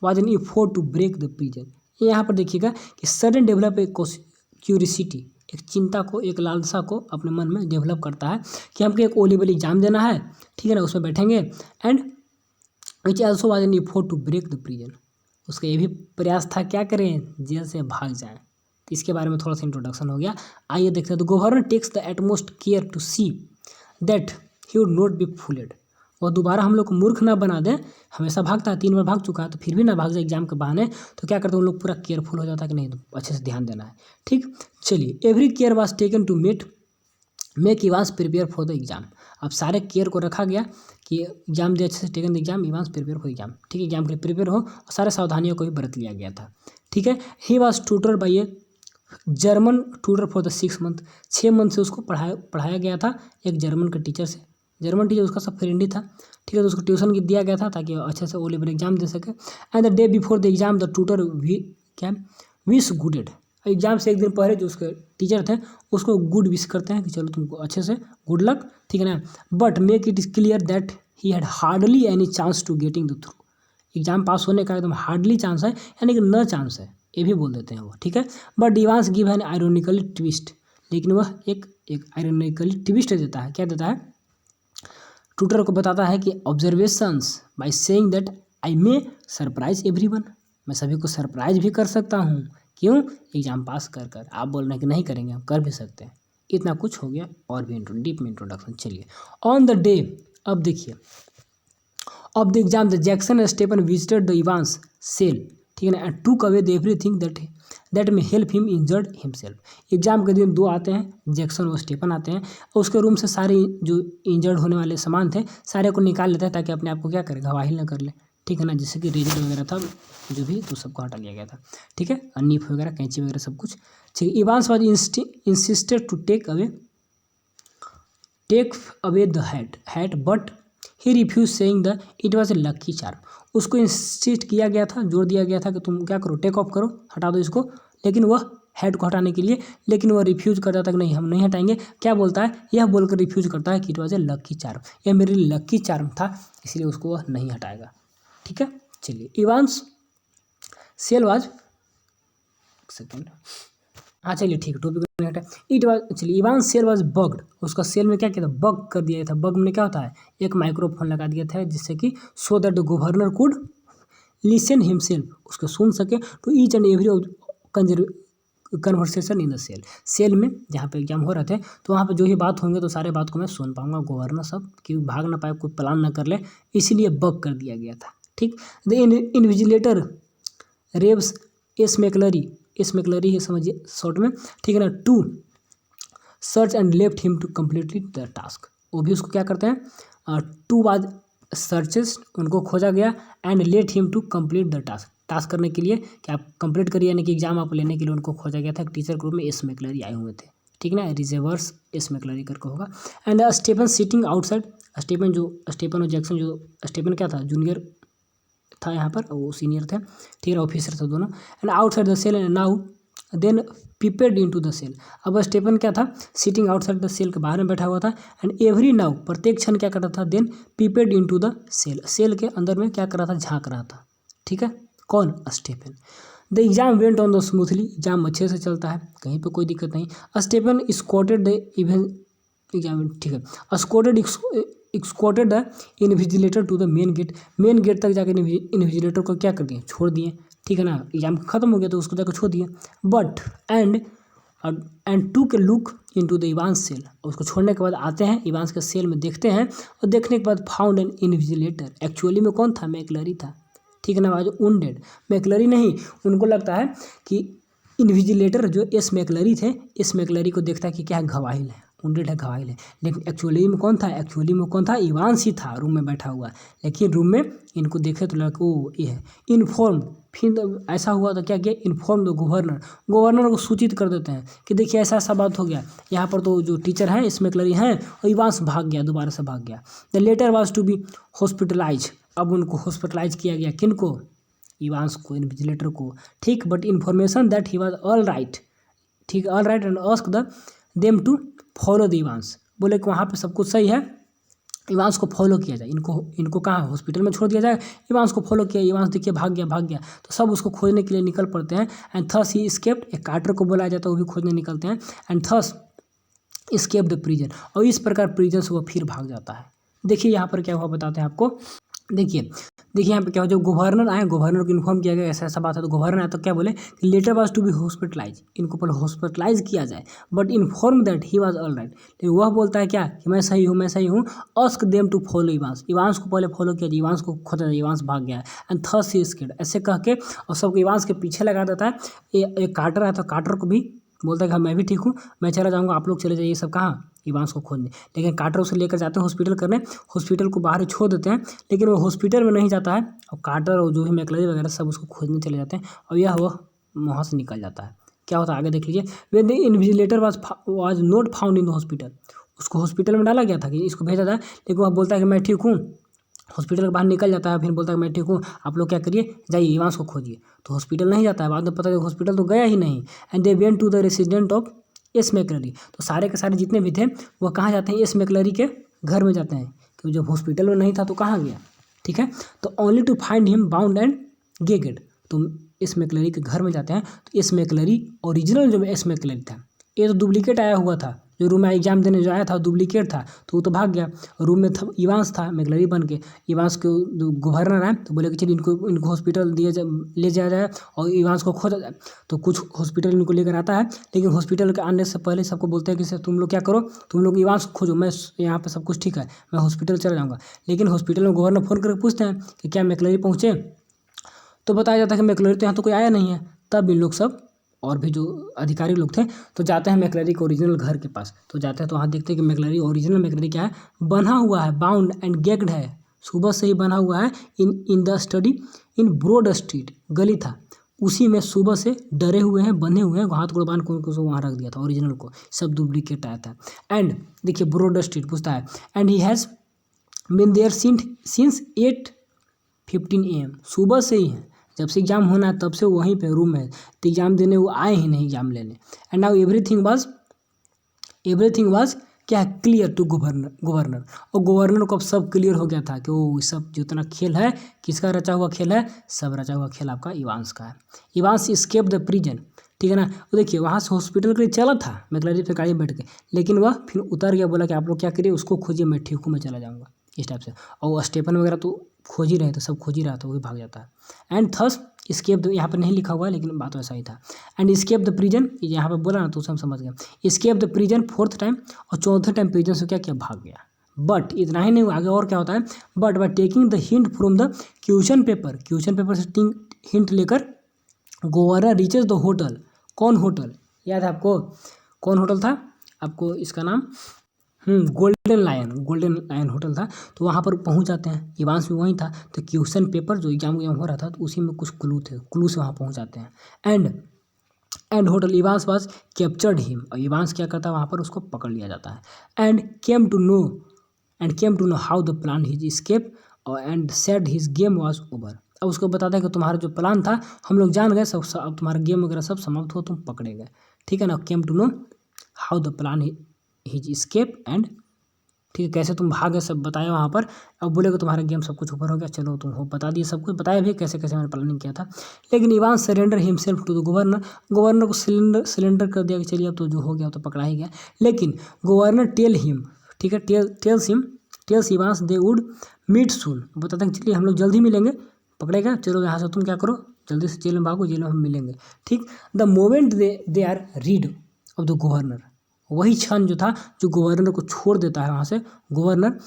was an effort to break the prison. यहाँ पर देखिएगा कि सडन डेवलप ए क्यूरियोसिटी, एक चिंता को, एक लालसा को अपने मन में डेवलप करता है कि हमको एक ओ लेवल एग्जाम देना है, ठीक है ना, उसमें बैठेंगे। And which also was an effort to break the prison, उसका ये भी प्रयास था क्या करें, जेल से भाग जाएं। तो इसके बारे में थोड़ा सा इंट्रोडक्शन हो गया। आइए देखते हैं। तो governor takes the utmost care to see that he would not be fooled, वह दोबारा हम लोग को मूर्ख ना बना दें, हमेशा भागता है, 3 बार भाग चुका है तो फिर भी ना भाग जाए एग्जाम के बहाने, तो क्या करते हैं उन लोग पूरा केयरफुल हो जाता है कि नहीं, तो अच्छे से ध्यान देना है, ठीक। चलिए every care was taken to make Evans prepare for the exam, अब सारे केयर को रखा गया कि एग्जाम दे अच्छे से, taken the exam, Evans prepare for exam, ठीक है, एग्जाम के लिए प्रिपेयर हो, और सारे सावधानियों को भी बरत लिया गया था, ठीक है। He was tutor by a German tutor for the 6 month, 6 month से उसको पढ़ाया गया था एक जर्मन के टीचर से, जर्मन टीचर उसका सब फ्रेंड ही था, ठीक है। तो उसको ट्यूशन दिया गया था ताकि अच्छे से ओ लेवल एग्जाम दे सके। And the day before the exam the tutor wish guided, exam से एक दिन पहले जो उसके टीचर थे उसको गुड विश करते हैं कि चलो तुमको अच्छे से गुड लक, ठीक है ना, but make it is clear that he had hardly any chance to getting the through, exam pass होने का एकदम हार्डली चांस है, यानी कि न चांस है, ये भी बोल देते हैं वो, ठीक है। But Evans give an ironically twist, लेकिन वह एक आयरोनिकली ट्विस्ट देता है, क्या देता है, ट्यूटर को बताता है कि observations by saying that I may surprise everyone, मैं सभी को सरप्राइज भी कर सकता हूँ, क्यों, एग्जाम पास कर आप बोल रहे हैं कि नहीं करेंगे, हम कर भी सकते हैं, इतना कुछ हो गया और भी डीप में इंट्रोडक्शन। चलिए ऑन द डे, अब देखिए, of the exam the Jackson and Stephen visited the Evans cell, ठीक है ना, and took away the everything that may help him injured himself. Exam के दिन 2 आते हैं, जैक्सन और स्टेफन आते हैं, और उसके रूम से सारे जो इंजर्ड होने वाले सामान थे सारे को निकाल लेते हैं ताकि अपने आप को क्या करे, घायल ना कर ले, ठीक है ना, जैसे कि रेजर वगैरह था जो भी, तो सबको हटा लिया गया था, ठीक है, नीफ वगैरह, कैंची वगैरह सब कुछ, ठीक है। Evans was insisted to take away the hat but he refuse saying the it was a lucky charm, उसको इंसिस्ट किया गया था, जोर दिया गया था कि तुम क्या करो, टेक ऑफ करो, हटा दो इसको, लेकिन वह हेड को हटाने के लिए, लेकिन वह रिफ्यूज करता था कि नहीं हम नहीं हटाएंगे, क्या बोलता है, यह बोलकर रिफ्यूज करता है कि it was a lucky charm, यह मेरे लिए लकी चार्म था, इसलिए उसको वह नहीं हटाएगा, ठीक है। चलिए इवांस सेल वाज, सेकेंड, हाँ चलिए ठीक है, टॉपिक नहीं हटा, इट वाज, चलिए इवांस सेल वाज बग्ड, उसका सेल में क्या किया था, बग कर दिया था, बग में क्या होता है, एक माइक्रोफोन लगा दिया था जिससे कि so that the governor could listen himself, उसको सुन सके to each and every conversation in the cell में जहाँ पे एग्जाम हो रहे थे, तो वहाँ पे जो ही बात होंगे तो सारे बात को मैं सुन पाऊंगा, गवर्नर सब कि भाग ना पाए, कोई प्लान ना कर ले, इसीलिए बग कर दिया गया था, ठीक। The invigilator Revs S McLeery है, समझिए शॉर्ट में, ठीक है ना, to search and left him to completely the task, वो भी उसको क्या करते हैं, 2 बाद सर्चेस, उनको खोजा गया, and let him to complete the task करने के लिए कि आप कंप्लीट करिए, यानी कि एग्जाम आप लेने के लिए उनको खोजा गया था, टीचर ग्रुप में एस मैकलरी आए हुए थे, ठीक है ना, रिजर्वर्स एस मैकलरी करके होगा। And Stephen sitting outside, Stephen और जैक्सन, जो स्टेफन क्या था, जूनियर था यहाँ पर, वो सीनियर थे, ठीक है, ऑफिसर थे दोनों, and outside the cell and now then peeped into the cell, अब स्टेफन क्या था, सिटिंग आउटसाइड द सेल के बाहर में बैठा हुआ था, एंड एवरी नाउ प्रत्येक क्षण क्या कर रहा था, then peeped into the cell के अंदर में क्या कर रहा था, झांक रहा था, ठीक है, कौन, Stephen. The exam went on the smoothly, exam अच्छे से चलता है, कहीं पे कोई दिक्कत नहीं, Stephen escorted the event exam, ठीक है, escorted escorted the invigilator to the main gate तक जाकर इन्विजिलेटर को क्या कर दिए, छोड़ दिए, ठीक है ना, एग्जाम खत्म हो गया तो उसको जाकर छोड़ दिए। But and took look into the Evans cell, उसको छोड़ने के बाद आते हैं इवांस के सेल में, देखते हैं और देखने के बाद फाउंड एन इन्विजिलेटर, एक्चुअली में कौन था, मैकलरी था, ठीक है ना, आज वुंडेड, मैकलरी नहीं, उनको लगता है कि इन्विजिलेटर जो एस मैकलरी थे, इस मैकलरी को देखता है कि क्या है, घवाहिल है, वुंडेड है, घवाहिल है, लेकिन एक्चुअली में कौन था, इवांस ही था रूम में बैठा हुआ, लेकिन रूम में इनको देखे तो लगा ओ ये है, इन्फॉर्म, फिर ऐसा हुआ तो क्या किया, इन्फॉर्म द गवर्नर को सूचित कर देते हैं कि देखिए ऐसा ऐसा बात हो गया, यहाँ पर तो जो टीचर हैं इस मैकलरी हैं और इवांस भाग गया, दोबारा से भाग गया। The latter was to be hospitalize, अब उनको हॉस्पिटलाइज किया गया, किनको, इवांस को, इन्विजिलेटर को, ठीक, but information that he was all right, ठीक, all right, and ask the them to follow the Evans, बोले कि वहाँ पे सब कुछ सही है, इवांस को फॉलो किया जाए, इनको कहाँ हॉस्पिटल में छोड़ दिया जाए, इवांस को फॉलो किया, इवांस देखिए भाग गया, तो सब उसको खोजने के लिए निकल पड़ते हैं। एंड थस ही स्केप्ड, एक कार्टर को बुलाया जाता है, वो भी खोजने निकलते हैं। And thus escape the prison, और इस प्रकार प्रिजन से वो फिर भाग जाता है। देखिए यहाँ पर क्या हुआ बताते हैं आपको, देखिए यहाँ पे क्या हुआ, जब गवर्नर आए, गवर्नर को इन्फॉर्म किया गया ऐसा ऐसा बात है, तो गवर्नर आया तो क्या बोले कि latter was to be hospitalize, इनको पहले हॉस्पिटलाइज किया जाए, but inform that he was all right, लेकिन वह बोलता है क्या कि मैं सही हूँ, ask them to follow Evans को पहले फॉलो किया जाए, इवांस को खोजा जाए, इवांस भाग गया है। एंड थस ही स्केड, ऐसे कह के और सबको इवांस के पीछे लगा देता है। एक कार्टर है तो कार्टर को भी बोलता है कि हाँ मैं भी ठीक हूँ, मैं चला जाऊँगा, आप लोग चले जाइए सब कहाँ, इवांस को खोजने, लेकिन कार्टर उसे लेकर जाते हैं हॉस्पिटल करने, हॉस्पिटल को बाहर ही छोड़ देते हैं, लेकिन वो हॉस्पिटल में नहीं जाता है, और कार्टर और जो भी मैकलरी वगैरह सब उसको खोजने चले जाते हैं, और यह वह वहाँ से निकल जाता है। क्या होता है आगे देख लीजिए, when the invigilator was not found in the hospital, उसको हॉस्पिटल में डाला गया था कि इसको भेजा जाए, लेकिन वह बोलता है कि मैं ठीक हूँ, हॉस्पिटल के बाहर निकल जाता है, फिर बोलता है मैं ठीक हूँ, आप लोग क्या करिए, जाइए इवांस को खोजिए, तो हॉस्पिटल नहीं जाता है, बाद में पता है हॉस्पिटल तो गया ही नहीं। And they went to the resident of S McLeery, तो सारे के सारे जितने भी थे वह कहाँ जाते हैं, एस मैकलरी के घर में जाते हैं, क्योंकि जब हॉस्पिटल में नहीं था तो कहाँ गया, ठीक है, तो only to find him bound and gagged, तो एस मैकलरी के घर में जाते हैं, तो एस मैकलरी ओरिजिनल जो एस मैकलरी था, ये तो डुप्लीकेट आया हुआ था, जो रूम में एग्जाम देने जो आया था डुप्लीकेट था, तो वो तो भाग गया, रूम में था इवांस था मैकलरी बन के, इवांस के गवर्नर आए तो बोले कि चलिए इनको हॉस्पिटल ले जाया जाए और इवांस को खोजा जाए, तो कुछ हॉस्पिटल इनको लेकर आता है, लेकिन हॉस्पिटल के आने से पहले सबको बोलते हैं कि सर तुम लोग क्या करो, तुम लोग इवांस को खोजो, मैं यहाँ पर सब कुछ ठीक है, मैं हॉस्पिटल चला जाऊँगा, लेकिन हॉस्पिटल में गवर्नर फ़ोन करके पूछते हैं कि क्या मैकलरी पहुँचे, तो बताया जाता है कि मैकलरी तो यहाँ तो कोई आया नहीं है। तब इन लोग सब और भी जो अधिकारी लोग थे तो जाते हैं मैकलरी के ओरिजिनल घर के पास, तो जाते हैं तो वहाँ देखते हैं कि मैकलरी ओरिजिनल मैकलरी क्या है, बना हुआ है, बाउंड एंड गैग्ड है, सुबह से ही बना हुआ है, in the study in Broad Street, गली था उसी में सुबह से डरे हुए हैं, बंधे हुए हैं, हाथ गोड़ बांध को वहाँ रख दिया था, ओरिजिनल को, सब डुप्लीकेट आया था। एंड देखिए ब्रॉड स्ट्रीट पूछता है, and he has been there since 8:15 AM, सुबह से ही है, जब से एग्जाम होना है तब से वहीं पे रूम है, तो एग्जाम देने वो आए ही नहीं एग्जाम लेने। एंड नाउ एवरीथिंग वाज क्या है, क्लियर टू गवर्नर, और गवर्नर को अब सब क्लियर हो गया था कि वो सब जितना खेल है किसका रचा हुआ खेल है, सब रचा हुआ खेल आपका इवांस का है। इवांस स्केप द प्रिजन, ठीक है ना, तो देखिए वहाँ से हॉस्पिटल के लिए चला था मैकलरी पे गाड़ी बैठ के, लेकिन वह फिर उतर गया, बोला कि आप लोग क्या करिए, उसको खोजिए, मैं ठीक हूँ, मैं चला जाऊँगा, इस टाइप से। और वो स्टेफन वगैरह तो खोज ही रहे थे, सब खोज ही रहा था, वो भी भाग जाता है। एंड थस स्केप, यहाँ पर नहीं लिखा हुआ है लेकिन बात वैसा ही था। एंड स्केप द प्रिजन, यहाँ पर बोला ना तो हम समझ गए, escape the prison 4th time, और 4th टाइम प्रिजन से क्या किया, भाग गया। बट इतना ही नहीं, आगे और क्या होता है, but by taking the hint from the question paper से हिंट लेकर गवर्नर रीचेज द होटल, कौन होटल याद है आपको, कौन होटल था आपको, इसका नाम गोल्डन लायन होटल था, तो वहाँ पर पहुँच जाते हैं, इवांस भी वहीं था, तो क्वेश्चन पेपर जो एग्जाम हो रहा था तो उसी में कुछ क्लू से वहाँ पहुँच जाते हैं। And hotel Evans was captured him, और इवांस क्या करता है वहाँ पर उसको पकड़ लिया जाता है। And came to know how the plan his escape and said his game was over, अब उसको बताता है कि तुम्हारा जो प्लान था हम लोग जान गए, सब अब तुम्हारा गेम वगैरह सब समाप्त हो, तुम पकड़े गए, ठीक है ना। Came to know how the plan his escape and, ठीक है, कैसे तुम भागे सब बताया वहाँ पर। अब बोले कि तुम्हारा गेम सब कुछ ऊपर हो गया, चलो तुम हो बता दिए, सब कुछ बताया भी कैसे कैसे मैंने प्लानिंग किया था। लेकिन Evan surrender himself to the governor को सिलेंडर कर दिया कि चलिए अब तो जो हो गया तो पकड़ा ही गया। लेकिन गवर्नर टेल हिम, ठीक है, tells him tells Evans they would meet soon, बताते हैं चलिए हम लोग जल्दी मिलेंगे, पकड़ेगा चलो यहाँ से तुम क्या करो जल्दी से जेल में भागो, जेल में हम मिलेंगे, ठीक। The moment they are rid of the governor, वही क्षण जो था जो गवर्नर को छोड़ देता है वहाँ से, governor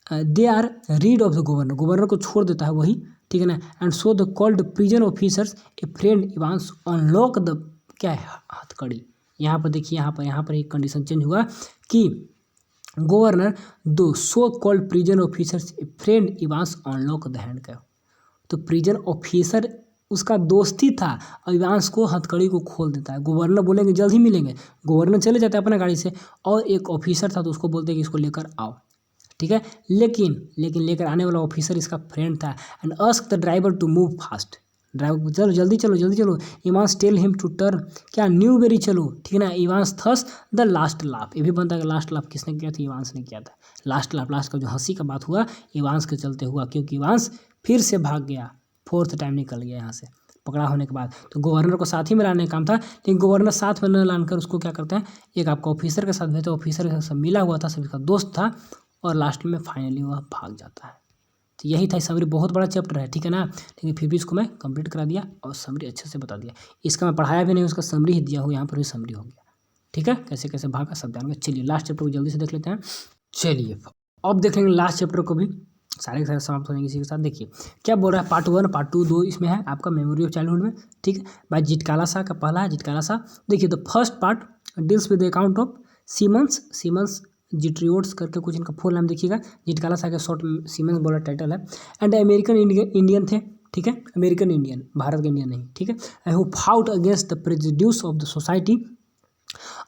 they are rid of the governor, governor को छोड़ देता है वही, ठीक है ना। And so the called prison officers a friend Evans unlock the, क्या है हथकड़ी, यहाँ पर देखिए यहाँ पर एक कंडीशन चेंज हुआ कि गवर्नर दो so called prison officers a friend Evans unlock the hand Kaif, तो प्रिजन ऑफिसर उसका दोस्त ही था और इवांस को हथकड़ी को खोल देता है, गवर्नर बोलेंगे जल्द ही मिलेंगे, गवर्नर चले जाते हैं अपने गाड़ी से, और एक ऑफिसर था तो उसको बोलते हैं कि इसको लेकर आओ, ठीक है। लेकिन लेकर आने वाला ऑफिसर इसका फ्रेंड था, and ask the driver to move fast, driver चलो जल्दी चलो, Evans tell him to turn, क्या न्यूबेरी चलो, ठीक है ना। Evans thus the last laugh, ये भी बनता है कि लास्ट लाफ किसने किया था, इवांस ने किया था, लास्ट लाफ, लास्ट का जो हंसी का बात हुआ इवांस के चलते हुआ, क्योंकि इवांस फिर से भाग गया, फोर्थ टाइम निकल गया यहाँ से पकड़ा होने के बाद, तो गवर्नर को साथ ही में लाने का काम था, लेकिन गवर्नर साथ में न लाकर उसको क्या करते हैं, एक आपका ऑफिसर के साथ भेजते, ऑफिसर के साथ मिला हुआ था, सभी का दोस्त था, और लास्ट में फाइनली वह भाग जाता है। तो यही था समरी, बहुत बड़ा चैप्टर है, ठीक है ना, लेकिन फिर भी इसको मैं कंप्लीट करा दिया और समरी अच्छे से बता दिया, इसका मैं पढ़ाया भी नहीं, उसका समरी ही दिया हो, यहाँ पर भी समरी हो गया, ठीक है, कैसे कैसे भागा सब ध्यान में। चलिए लास्ट चैप्टर को जल्दी से देख लेते हैं। चलिए अब देख लेंगे लास्ट चैप्टर को भी, सारे के सारे समाप्त हो जाएंगे इसी के साथ। देखिए क्या बोल रहा है, पार्ट 1 पार्ट 2 दो इसमें है आपका मेमोरी ऑफ चाइल्डहुड में, ठीक है, बाय जिटकाला शाह का पहला है जिटकाला शाह। देखिए the first part deals with the account of Simmons जिट्रियोट्स करके कुछ इनका फुल नाम देखिएगा, जिटकाला शाह का शॉर्ट सीमंस बोला टाइटल है, एंड अमेरिकन इंडियन थे, ठीक है, अमेरिकन इंडियन, भारत के इंडियन नहीं, ठीक है, I who fought against the prejudices of the society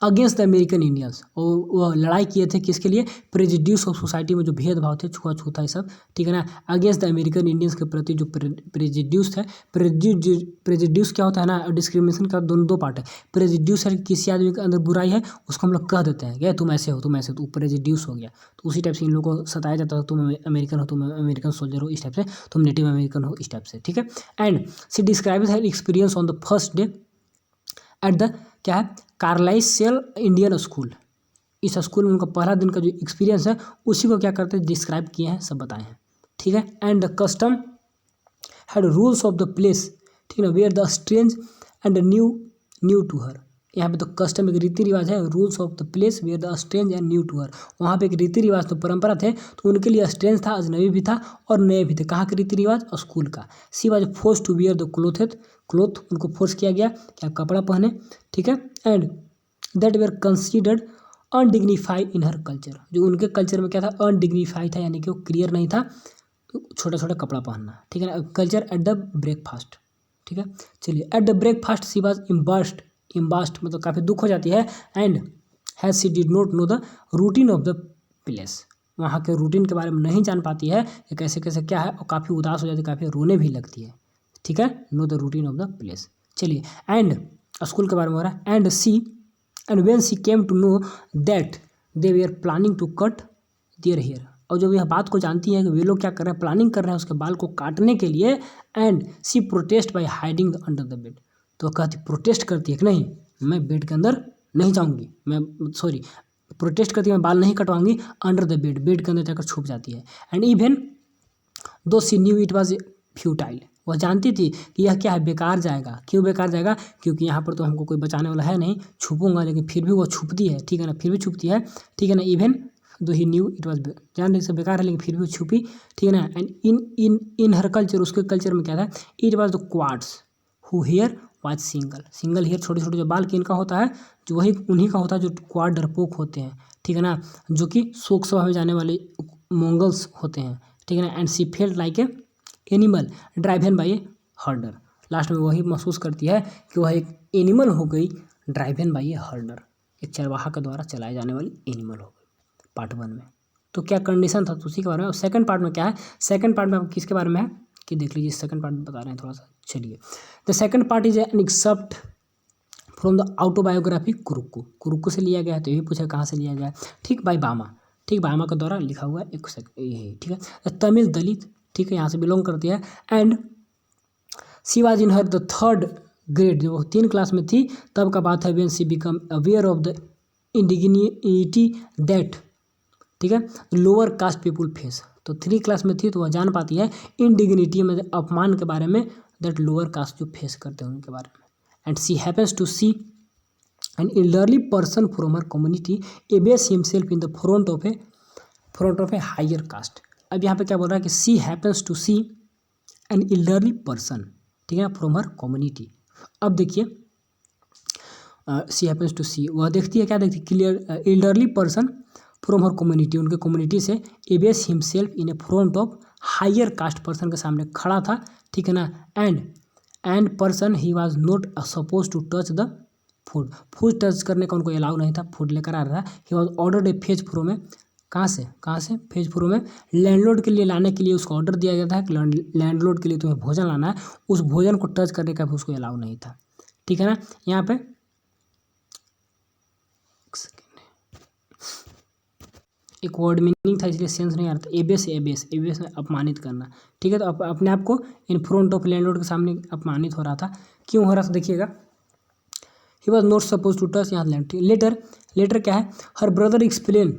against the American Indians, और वो लड़ाई किए थे किसके लिए, प्रेजुड्यूस ऑफ सोसाइटी में जो भेदभाव थे, छुआछूत है सब, ठीक है ना, अगेंस्ट द अमेरिकन इंडियंस के प्रति जो प्रेजुड्यूस है, प्रेजुड्यूस क्या होता है ना, डिस्क्रिमिनेशन का दो पार्ट है, प्रेजुड्यूस है किसी आदमी के अंदर बुराई है उसको हम लोग कह देते हैं क्या तुम ऐसे हो तो प्रेजुड्यूस हो गया, तो उसी टाइप से इन लोगों को सताया जाता था, तुम अमेरिकन हो, तुम अमेरिकन सोल्जर हो, इस टाइप से, तुम नेटिव अमेरिकन हो, इस टाइप से, ठीक है। And she describes her experience on the first day at the, क्या है, कार्लाइसल इंडियन स्कूल, इस स्कूल में उनका पहला दिन का जो एक्सपीरियंस है उसी को क्या करते हैं डिस्क्राइब किए हैं, सब बताए हैं, ठीक है। And the custom had rules of the place, ठीक है ना, where the strange and new to her, यहाँ पे तो कस्टम एक रीति रिवाज है, rules of the place where the strange and new to her, वहाँ पे एक रीति रिवाज तो परंपरा थे, तो उनके लिए स्ट्रेंज था, अजनबी भी था और नए भी थे, कहाँ के रीति रिवाज, स्कूल का। She was force to wear the cloth, उनको फोर्स किया गया कि आप कपड़ा पहने, ठीक है, and that were considered undignified in her culture, जो उनके कल्चर में क्या था, अनडिग्निफाइड था, यानी कि वो क्लियर नहीं था, तो छोटा छोटा कपड़ा पहनना, ठीक है ना। कल्चर एट द ब्रेकफास्ट, ठीक है। चलिए at the breakfast she was embarrassed मतलब काफ़ी दुख हो जाती है, and has she did not know the routine of the place, वहाँ के रूटीन के बारे में नहीं जान पाती है कि कैसे कैसे क्या है, और काफ़ी उदास हो जाती है, काफ़ी रोने भी लगती है, ठीक है, no the routine of the place. चलिए एंड स्कूल के बारे में हो रहा है, and when she came to know that they were are planning to cut their hair, और जब यह बात को जानती है कि वे लोग क्या कर रहे हैं, प्लानिंग कर रहे हैं उसके बाल को काटने के लिए, and she protest by hiding under the bed, तो कहती प्रोटेस्ट करती है कि नहीं मैं बेड के अंदर नहीं जाऊँगी, प्रोटेस्ट करती है मैं बाल नहीं कटवाऊंगी, अंडर द बेड के अंदर जाकर छुप जाती है। And even though she knew it was futile, वह जानती थी कि यह क्या है, बेकार जाएगा, क्यों बेकार जाएगा, क्योंकि यहाँ पर तो हमको कोई बचाने वाला है नहीं, छुपूंगा, लेकिन फिर भी वो छुपती है, ठीक है ना, फिर भी छुपती है, ठीक है ना। Even though he new it was, जान रही से बेकार है लेकिन फिर भी वो छुपी, ठीक है ना। एंड इन हर कल्चर, उसके कल्चर में क्या था, it was the cowards who hair was single hair, छोटे छोटे जो बाल किनका होता है, जो वही उन्हीं का होता है जो क्वाड डरपोक होते हैं, ठीक है ना, जो कि शोक सभा में जाने वाले मोंगल्स होते हैं, ठीक है ना। And C felt like a animal driven by A हर्डर, last में वही महसूस करती है कि वह एक एनिमल हो गई, ड्राइवन बाई ए हर्डर, एक चरवाहा के द्वारा चलाए जाने वाली एनिमल हो गई पार्ट 1 में। तो क्या कंडीशन था उसी के बारे में। और सेकंड पार्ट में क्या है, सेकंड पार्ट में किसके बारे में है कि देख लीजिए, सेकंड पार्ट में बता रहे हैं थोड़ा सा। चलिए the second part is an except from the autobiography Karukku से लिया गया है, तो ये भी पूछा कहाँ से लिया गया है, ठीक, बाय बामा, ठीक, बामा के द्वारा लिखा हुआ है एक यही, ठीक है। तमिल दलित, ठीक है, यहाँ से बिलोंग करती है। And she was in her the 3rd grade, जो 3 क्लास में थी तब का बात है, when she become aware of the indignity that ठीक है। लोअर कास्ट पीपुल फेस, तो 3 क्लास में थी तो वह जान पाती है इंडिग्निटी में अपमान के बारे में, दैट लोअर कास्ट जो फेस करते हैं उनके बारे में। And she happens to see an elderly person from her community abase himself in the front of a higher caste. अब यहाँ पे क्या बोल रहा है कि she happens to see an elderly person, ठीक है, फ्रॉम हर कम्युनिटी। अब देखिए सी हैपन्स टू सी, वह देखती है, क्या देखती है, clear elderly person from her community, उनके कम्युनिटी से abase himself in a front of higher caste, person के सामने खड़ा था, ठीक है ना। And person he was not suppose to touch the food touch करने का उनको अलाउ नहीं था, फूड लेकर आ रहा था। He was ordered A phase from में, कहाँ से फेज फ्रॉम में लैंडलॉर्ड के लिए लाने के लिए उसको ऑर्डर दिया गया था कि लैंडलॉर्ड के लिए तुम्हें भोजन लाना है, उस भोजन को टच करने का भी उसको अलाउ नहीं था, ठीक है ना। यहाँ पे एक वर्ड मीनिंग था इसलिए सेंस नहीं आ रहा था। एबेस में अपमानित करना, ठीक है। तो अपने आप को इन फ्रंट ऑफ लैंडलॉर्ड के सामने अपमानित हो रहा था। क्यों हो रहा था देखिएगा, he was not suppose to touch, यहाँ लैंड। लेटर क्या है, her brother explain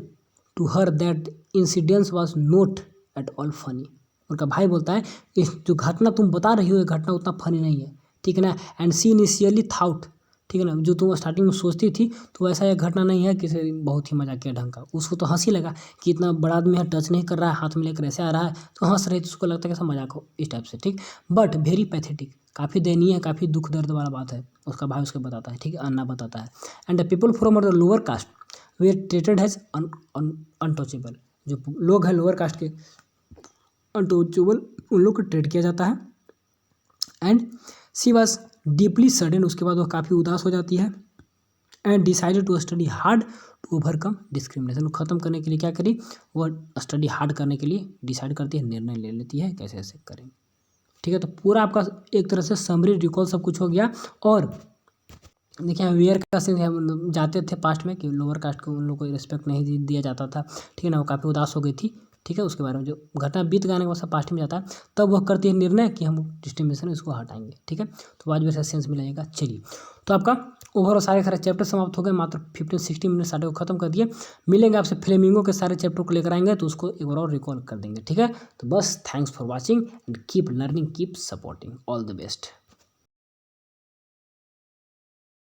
to her that incidence was not at all funny. उनका भाई बोलता है कि जो घटना तुम बता रही हो ये घटना उतना फनी नहीं है, ठीक है ना। एंड सी इनिशियली थाउट, ठीक है ना, जो तुम स्टार्टिंग में सोचती थी तो वैसा यह घटना नहीं है कि बहुत ही मजाकिया ढंग का। उसको तो हंसी लगा कि इतना बड़ा आदमी है, टच नहीं कर रहा है, हाथ में लेकर ऐसे आ रहा है, तो हंस रही थी, उसको लगता है कि मजाक हो इस टाइप से, ठीक। बट वेरी पैथेटिक, काफ़ी दयनीय, काफ़ी दुख दर्द वाला बात है, उसका भाई उसको बताता है, ठीक है, अन्ना बताता है। And the people from the lower caste were treated as untouchable, जो लोग हैं लोअर कास्ट के अनटचेबल, उन लोग को ट्रीट किया जाता है। And she was deeply sadden, उसके बाद वह काफ़ी उदास हो जाती है। And decided to study hard to overcome discrimination, खत्म करने के लिए क्या करी, वह स्टडी हार्ड करने के लिए डिसाइड करती है, निर्णय ले लेती है कैसे ऐसे करेंगे, ठीक है। तो पूरा आपका एक तरह से समरी रिकॉल सब कुछ हो गया। और देखिए वेयर का सेंस हम जाते थे पास्ट में कि लोअर कास्ट को उन लोगों को रिस्पेक्ट नहीं दिया जाता था, ठीक है ना, वो काफ़ी उदास हो गई थी, ठीक है। उसके बारे में जो घटना बीत जाने के बाद पास्ट में जाता है, तब वह करती है निर्णय कि हम डिस्क्रिमिनेशन इसको हटाएंगे, ठीक है। तो आज वैसा सेंस मिलाइएगा। चलिए, तो आपका ओवरऑल सारे चैप्टर समाप्त हो गए, मात्र 15-16 मिनट सारे को खत्म कर दिए। मिलेंगे आपसे फ्लेमिंगो के सारे चैप्टर को लेकर आएंगे, तो उसको एक बार और रिकॉल कर देंगे, ठीक है। तो बस thanks for watching and keep learning, keep supporting, all the best.